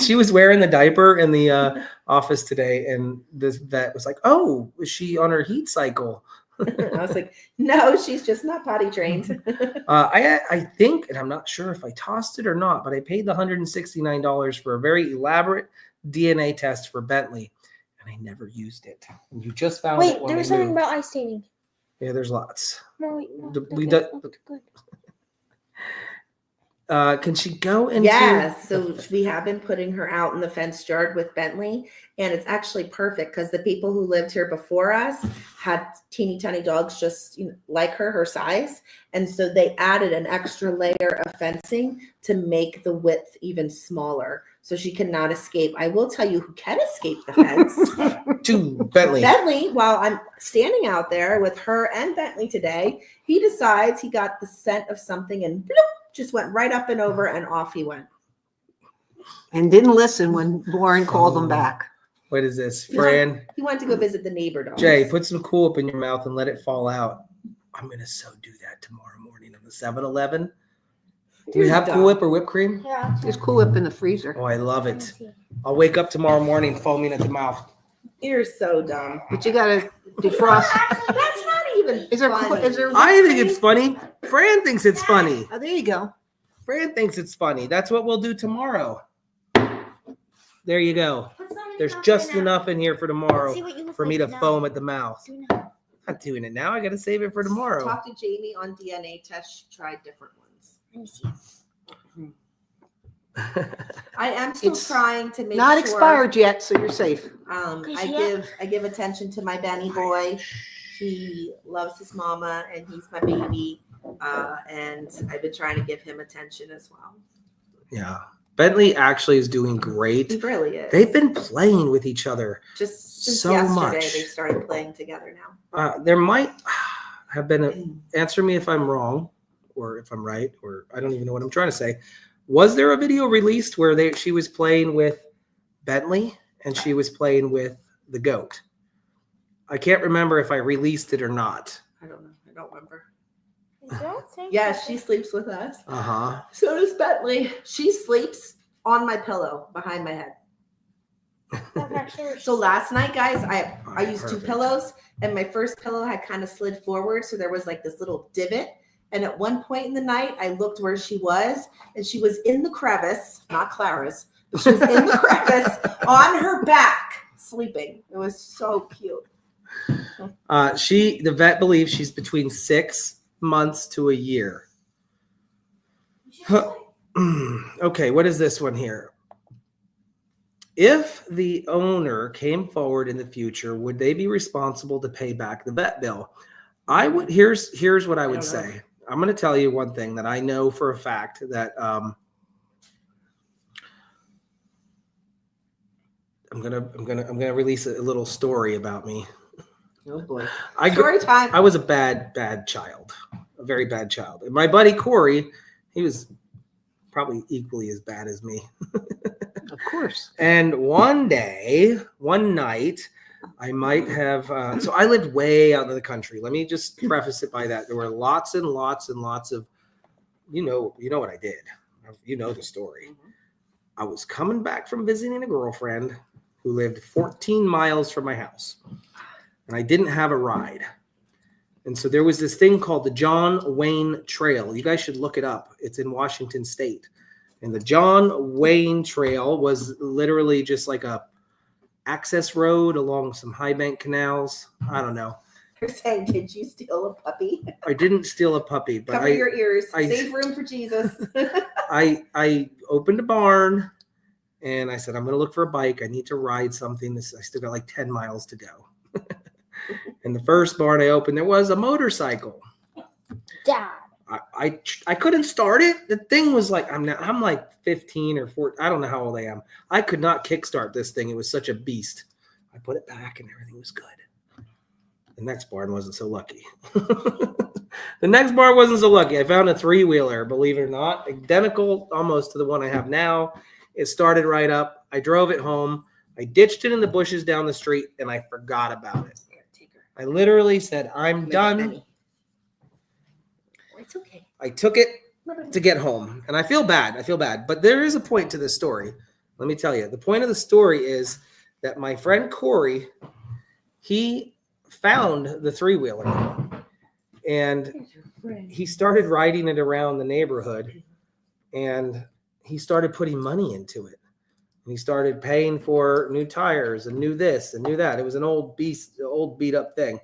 She was wearing the diaper in the office today, and this vet was like, "Oh, is she on her heat cycle?" I was like, no, she's just not potty trained. I think, and I'm not sure if I tossed it or not, but I paid the $169 for a very elaborate DNA test for Bentley, and I never used it. And you just found it Wait, when there we was something moved. about ice skating. Yeah, there's lots. No, wait, no, We that do- looked good. Can she go into? Yes, so we have been putting her out in the fenced yard with Bentley, and it's actually perfect because the people who lived here before us had teeny tiny dogs just like her size, and so they added an extra layer of fencing to make the width even smaller, so she cannot escape. I will tell you who can escape the fence. To Bentley. Bentley, while I'm standing out there with her and Bentley today, he decides he got the scent of something and bloop, just went right up and over and off he went. And didn't listen when Lauren called him back. What is this, Fran? He went to go visit the neighbor dogs. Jay, put some Cool Whip in your mouth and let it fall out. I'm gonna do that tomorrow morning on the 7-Eleven. Do we have Cool Whip or whipped cream? Yeah, There's Cool Whip in the freezer. Oh, I love it. I'll wake up tomorrow morning foaming at the mouth. You're so dumb. But you gotta defrost. That's not even Is there? funny. Is there? I think it's funny. Fran thinks it's funny. Oh, there you go. Fran thinks it's funny. That's what we'll do tomorrow. There you go. There's just enough in here for tomorrow for me to foam at the mouth. I'm not doing it now. I got to save it for tomorrow. Talk to Jamie on DNA tests. She tried different ones. Let me see. I am still It's trying to make Not sure. expired yet, so you're safe. I give attention to my Benny boy. He loves his mama and he's my baby. And I've been trying to give him attention as well. Yeah. Bentley actually is doing He great. really is. They've been playing with each other. just since so yesterday much. they started playing together now. There might have been answer me if I'm wrong or if I'm right, or I don't even know what I'm trying to say. Was there a video released where she was playing with Bentley and she was playing with the goat? I can't remember if I released it or not. I don't know. I don't remember. Don't say Yes, she sleeps with us. Uh-huh. So does Bentley. She sleeps on my pillow behind my head. So last night, guys, I used two Perfect. pillows, and my first pillow had kind of slid forward, so there was like this little divot. And at one point in the night, I looked where she was, and she was in the crevice, not Clara's, but she was in the crevice on her back, sleeping. It was so cute. The vet believes she's between 6 months to a year. Okay, what is this one here? If the owner came forward in the future, would they be responsible to pay back the vet bill? I would. Here's what I would say. I'm going to tell you one thing that I know for a fact that I'm gonna release a little story about me. Oh boy. Story time. I was a bad child, a very bad child. And my buddy Corey, he was probably equally as bad as me. Of course. And one night, I might have. So I lived way out in the country. Let me just preface it by that. There were lots and lots and lots of, you know what I did. You know the story. I was coming back from visiting a girlfriend who lived 14 miles from my house. And I didn't have a ride. And so there was this thing called the John Wayne Trail. You guys should look it up. It's in Washington State. And the John Wayne Trail was literally just like a access road along some high bank canals. I don't know. You're saying, did you steal a puppy? I didn't steal a puppy, but Cover your ears. I- Save room for Jesus. I opened a barn and I said, I'm going to look for a bike. I need to ride something. I still got like 10 miles to go. And the first barn I opened, there was a motorcycle. Dad. I couldn't start it. The thing was like, I'm like 15 or 14. I don't know how old I am. I could not kickstart this thing. It was such a beast. I put it back and everything was good. The next barn wasn't so lucky. The next barn wasn't so lucky. I found a 3-wheeler, believe it or not, identical almost to the one I have now. It started right up. I drove it home. I ditched it in the bushes down the street, and I forgot about it. I literally said, I'm done. It's okay. I took it to get home, and I feel bad. But there is a point to this story. Let me tell you. The point of the story is that my friend Corey, he found the 3-wheeler, and he started riding it around the neighborhood, and he started putting money into it. And he started paying for new tires and new this and new that. It was an old beat up thing.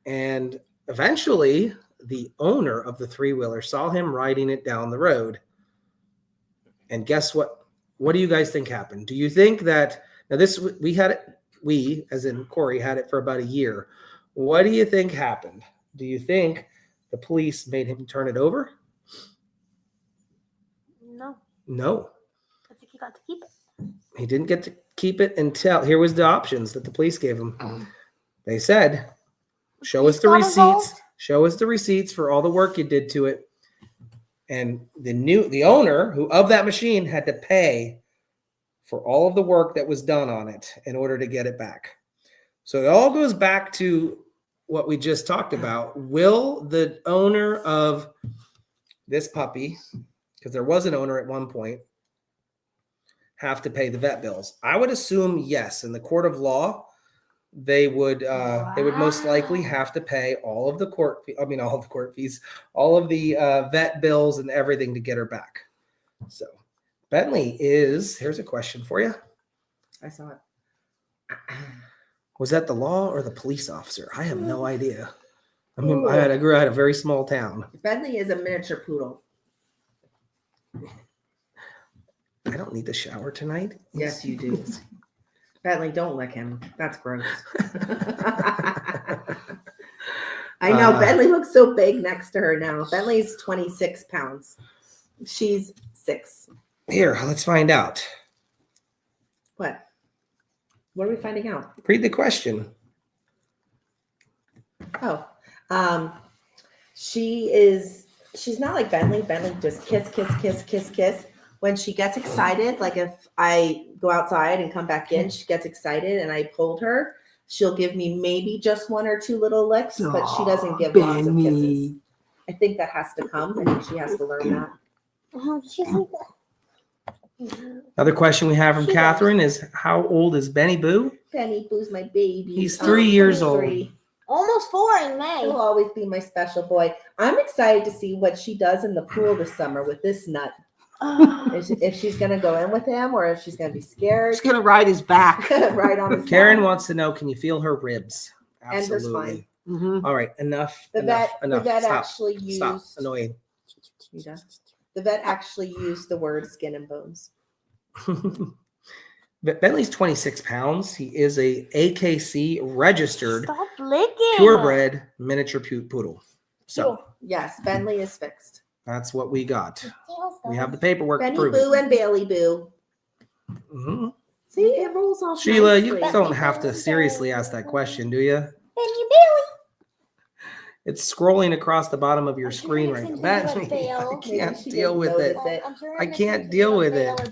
And eventually the owner of the 3-wheeler saw him riding it down the road. And guess what? What do you guys think happened? Do you think that now we, as in Corey, had it for about a year. What do you think happened? Do you think the police made him turn it over? No. I think he got to keep it. He didn't get to keep it until here was the options that the police gave him. They said, show us the receipts. Show us the receipts for all the work you did to it. And the owner of that machine had to pay for all of the work that was done on it in order to get it back. So it all goes back to what we just talked about. Will the owner of this puppy, because there was an owner at one point, have to pay the vet bills? I would assume yes. In the court of law, they would most likely have to pay all of the vet bills and everything to get her back. So Bentley here's a question for you. I saw it. Was that the law or the police officer? I have no idea. I mean, I grew out of a very small town. Bentley is a miniature poodle. I don't need to shower tonight. Yes, you do. Bentley, don't lick him. That's gross. I know. Bentley looks so big next to her now. Bentley's 26 pounds. She's 6. Here, let's find out. What? What are we finding out? Read the question. She's not like Bentley. Bentley just kiss, kiss, kiss, kiss, kiss. When she gets excited, like if I go outside and come back in, she gets excited and I hold her, she'll give me maybe just 1 or 2 little licks, but she doesn't give lots of kisses. I think that has to come. I think she has to learn that. Another question we have from Catherine is, how old is Benny Boo? Benny Boo's my baby. He's 3 years old. 3. Almost 4 in May. He'll always be my special boy. I'm excited to see what she does in the pool this summer with this nut. If she's going to go in with him or if she's going to be scared. She's gonna ride his back. Right on his Karen back. wants to know, can you feel her ribs? And her spine. Mm-hmm. All right, enough. The vet actually used. Stop. Annoying. You done? The vet actually used the word skin and bones. Bentley's 26 pounds. He is a AKC registered Stop licking. purebred miniature poodle. So Yes, Bentley is fixed. that's what we got. We have the paperwork to Benny prove Boo it. and Bailey Boo. Mhm. See, it rolls off. Sheila, nicely. you don't have to seriously ask that question, do you? Benny Billy. It's scrolling across the bottom of your screen right now. Bentley, I Maybe can't she deal didn't with it. notice I can't deal with it. What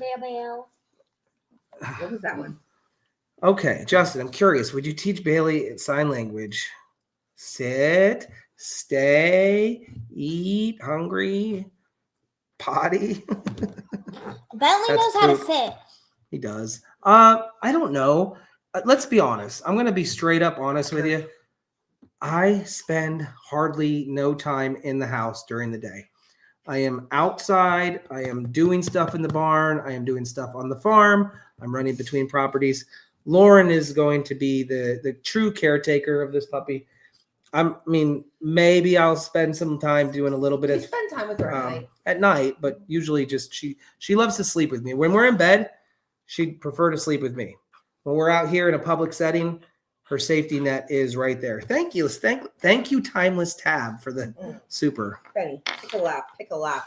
was that one? Okay, Justin, I'm curious. Would you teach Bailey sign language? Sit, stay, eat, hungry, potty. Bentley That's knows how to poop. sit. He does. I don't know. Let's be honest. I'm going to be straight up honest with you. I spend hardly no time in the house during the day. I am outside. I am doing stuff in the barn. I am doing stuff on the farm. I'm running between properties. Lauren is going to be the true caretaker of this puppy. I mean, maybe I'll spend some time doing a little bit You of spend time with her at night, but usually just she loves to sleep with me. When we're in bed, she'd prefer to sleep with me. When we're out here in a public setting, her safety net is right there. Thank you. Thank you, Timeless Tab, for the super. Benny, pick a lap. Pick a lap.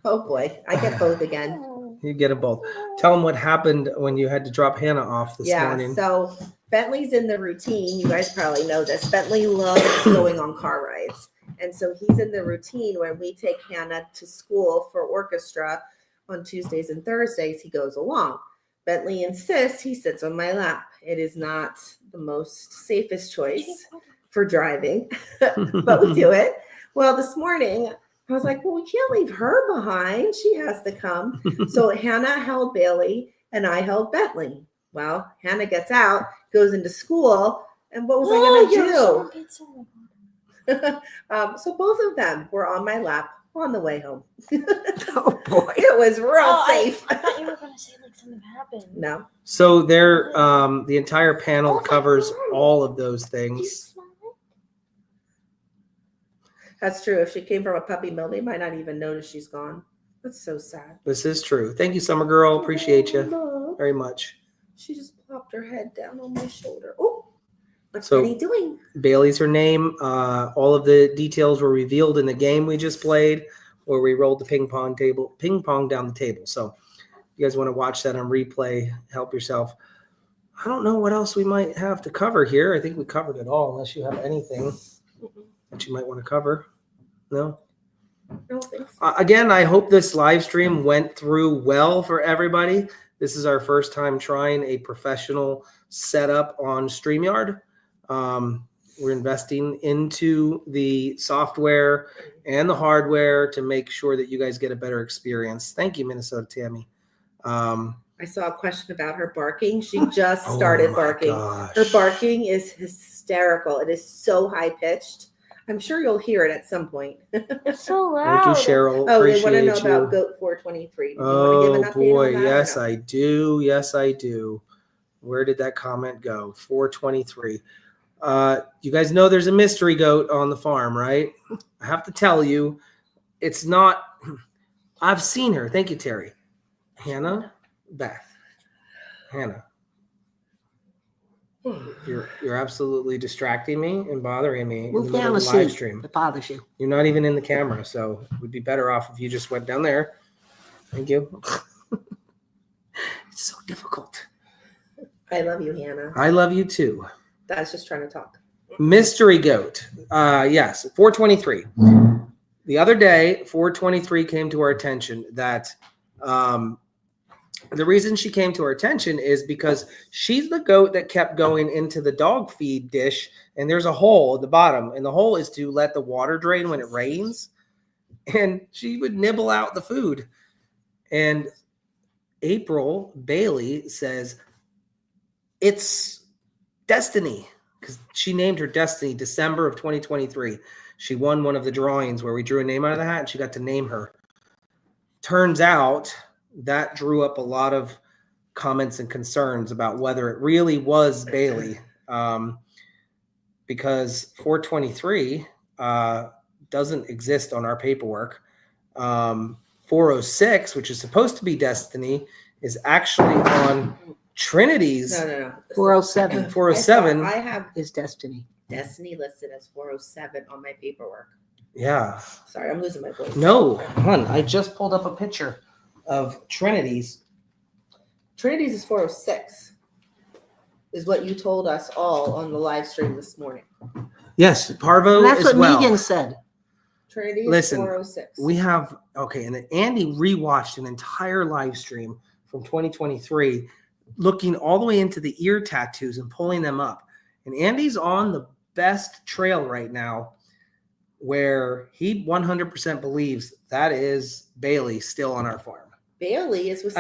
Oh boy, I get both again. You get them both. Tell them what happened when you had to drop Hannah off this morning. So Bentley's in the routine. You guys probably know this. Bentley loves going on car rides. And so he's in the routine when we take Hannah to school for orchestra on Tuesdays and Thursdays. He goes along. Bentley insists he sits on my lap. It is not the most safest choice for driving, but we do it. Well, this morning, I was like, well, we can't leave her behind. She has to come. So Hannah held Bailey and I held Bentley. Well, Hannah gets out, goes into school, and what was I going to do? So both of them were on my lap on the way home. Oh boy. It was real safe. I thought you were going to say like something happened. No. So there, the entire panel covers all of those things. That's true. If she came from a puppy mill, they might not even notice she's gone. That's so sad. This is true. Thank you, Summer Girl. Appreciate you Look, very much. she just plopped her head down on my shoulder. Oh, what's So- Benny doing? Bailey's her name. All of the details were revealed in the game we just played, where we rolled the ping pong down the table. So you guys want to watch that on replay, help yourself. I don't know what else we might have to cover here. I think we covered it all, unless you have anything that you might want to cover. No? I don't think so. Again, I hope this live stream went through well for everybody. This is our first time trying a professional setup on StreamYard. We're investing into the software and the hardware to make sure that you guys get a better experience. Thank you, Minnesota Tammy. I saw a question about her barking. She just started Oh my barking. gosh. Her barking is hysterical. It is so high pitched. I'm sure you'll hear it at some point. So Thank you, loud. Cheryl. Oh, they want to know Appreciate about you. Goat 423. Do you want to Oh give an update boy, on that or yes, no? I do. Yes, I do. Where did that comment go? 423. You guys know there's a mystery goat on the farm, right? I have to tell you, it's not. I've seen her. Thank you, Terry. Hannah, Beth, Hannah. You're absolutely distracting me and bothering me in the Move middle down of the the live seat. stream. It bothers you. You're not even in the camera, so it would be better off if you just went down there. Thank you. It's so difficult. I love you, Hannah. I love you too. That's just trying to talk. Mystery goat. Yes, 423. The other day, 423 came to our attention that the reason she came to our attention is because she's the goat that kept going into the dog feed dish, and there's a hole at the bottom, and the hole is to let the water drain when it rains, and she would nibble out the food. And April Bailey says, it's Destiny, because she named her Destiny December of 2023. She won one of the drawings where we drew a name out of the hat and she got to name her. Turns out that drew up a lot of comments and concerns about whether it really was Bailey, because 423 doesn't exist on our paperwork. 406, which is supposed to be Destiny, is actually on Trinity's. No. 407 407. I have is Destiny. Destiny listed as 407 on my paperwork. Yeah. Sorry, I'm losing my voice. No, hon, I just pulled up a picture of Trinity's. Trinity's is 406, is what you told us all on the live stream this morning. Yes, Parvo And that's as what well. Megan said. Trinity is Listen, 406. We have, okay, and then Andy rewatched an entire live stream from 2023, looking all the way into the ear tattoos and pulling them up. And Andy's on the best trail right now where he 100% believes that is Bailey still on our farm. Bailey is with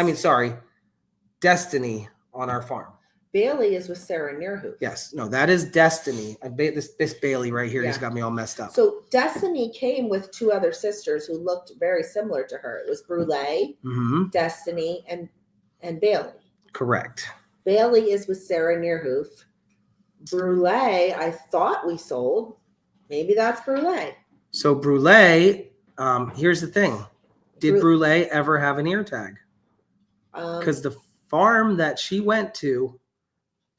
Destiny on our farm. Bailey is with Sarah Nearhoof. Yes, no, that is Destiny. This Bailey right here just Yeah. got me all messed up. So Destiny came with two other sisters who looked very similar to her. It was Brule, Destiny, and Bailey. Correct. Bailey is with Sarah Nearhoof. Brule, I thought we sold. Maybe that's Brule. So Brule, here's the thing. Did Brule ever have an ear tag? Because the farm that she went to,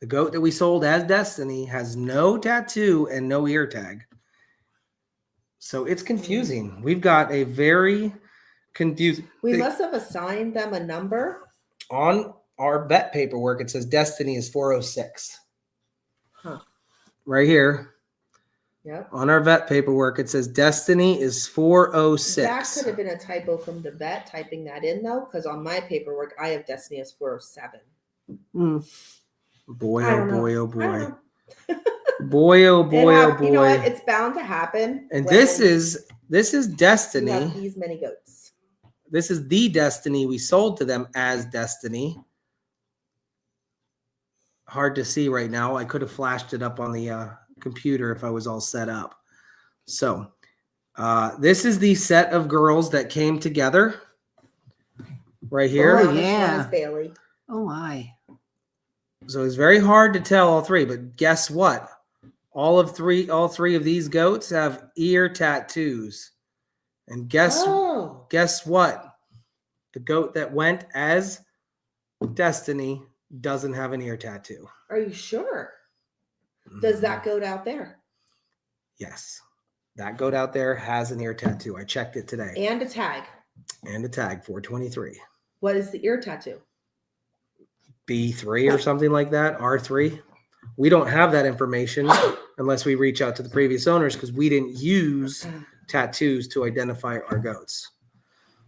the goat that we sold as Destiny, has no tattoo and no ear tag. So it's confusing. We've got a very confusing. We must have assigned them a number. On our bet paperwork, it says Destiny is 406. right here Yep. on our vet paperwork, it says Destiny is That 406. could have been a typo from the vet typing that in though, because on my paperwork I have Destiny as 407. Boy, I oh don't know. boy, oh I boy. don't know. Boy, oh boy, oh boy. You know what? It's bound to happen. And when this is you Destiny. have these many goats. This is the Destiny we sold to them as Destiny. Hard to see right now. I could have flashed it up on the computer if I was all set up. So this is the set of girls that came together right here. Oh, Brownish one yeah. is Bailey. Oh my. So it's very hard to tell all three, but guess what? All three of these goats have ear tattoos. And guess what? The goat that went as Destiny doesn't have an ear tattoo. Are you sure? Does that goat out there? Yes. That goat out there has an ear tattoo. I checked it today. And a tag. And a tag, 423. What is the ear tattoo? B3 or something like that, R3. We don't have that information unless we reach out to the previous owners because we didn't use tattoos to identify our goats.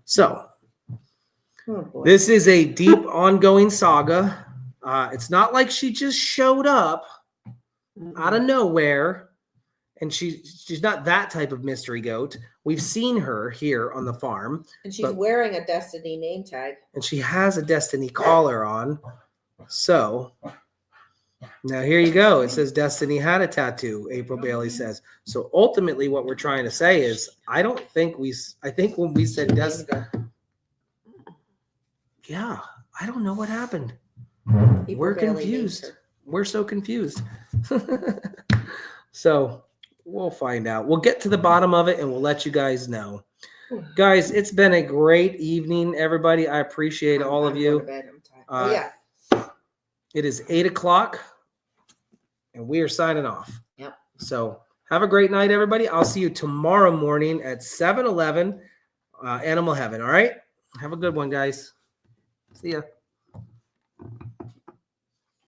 So Oh boy. this is a deep ongoing saga. It's not like she just showed up out of nowhere, and she's not that type of mystery goat. We've seen her here on the farm, And she's wearing a Destiny name tag. and she has a Destiny collar on. So now here you go. It says Destiny had a tattoo, April Bailey says. So ultimately what we're trying to say is I think when we said Destiny, yeah, I don't know what happened. April We're Bailey named confused. her. We're so confused. So we'll find out. We'll get to the bottom of it and we'll let you guys know. Guys, it's been a great evening, everybody. I appreciate all of I'm you. going to bed. I'm tired. Yeah. It is 8:00 and we are signing off. Yep. So have a great night, everybody. I'll see you tomorrow morning at 7-Eleven, Animal Heaven. All right. Have a good one, guys. See ya.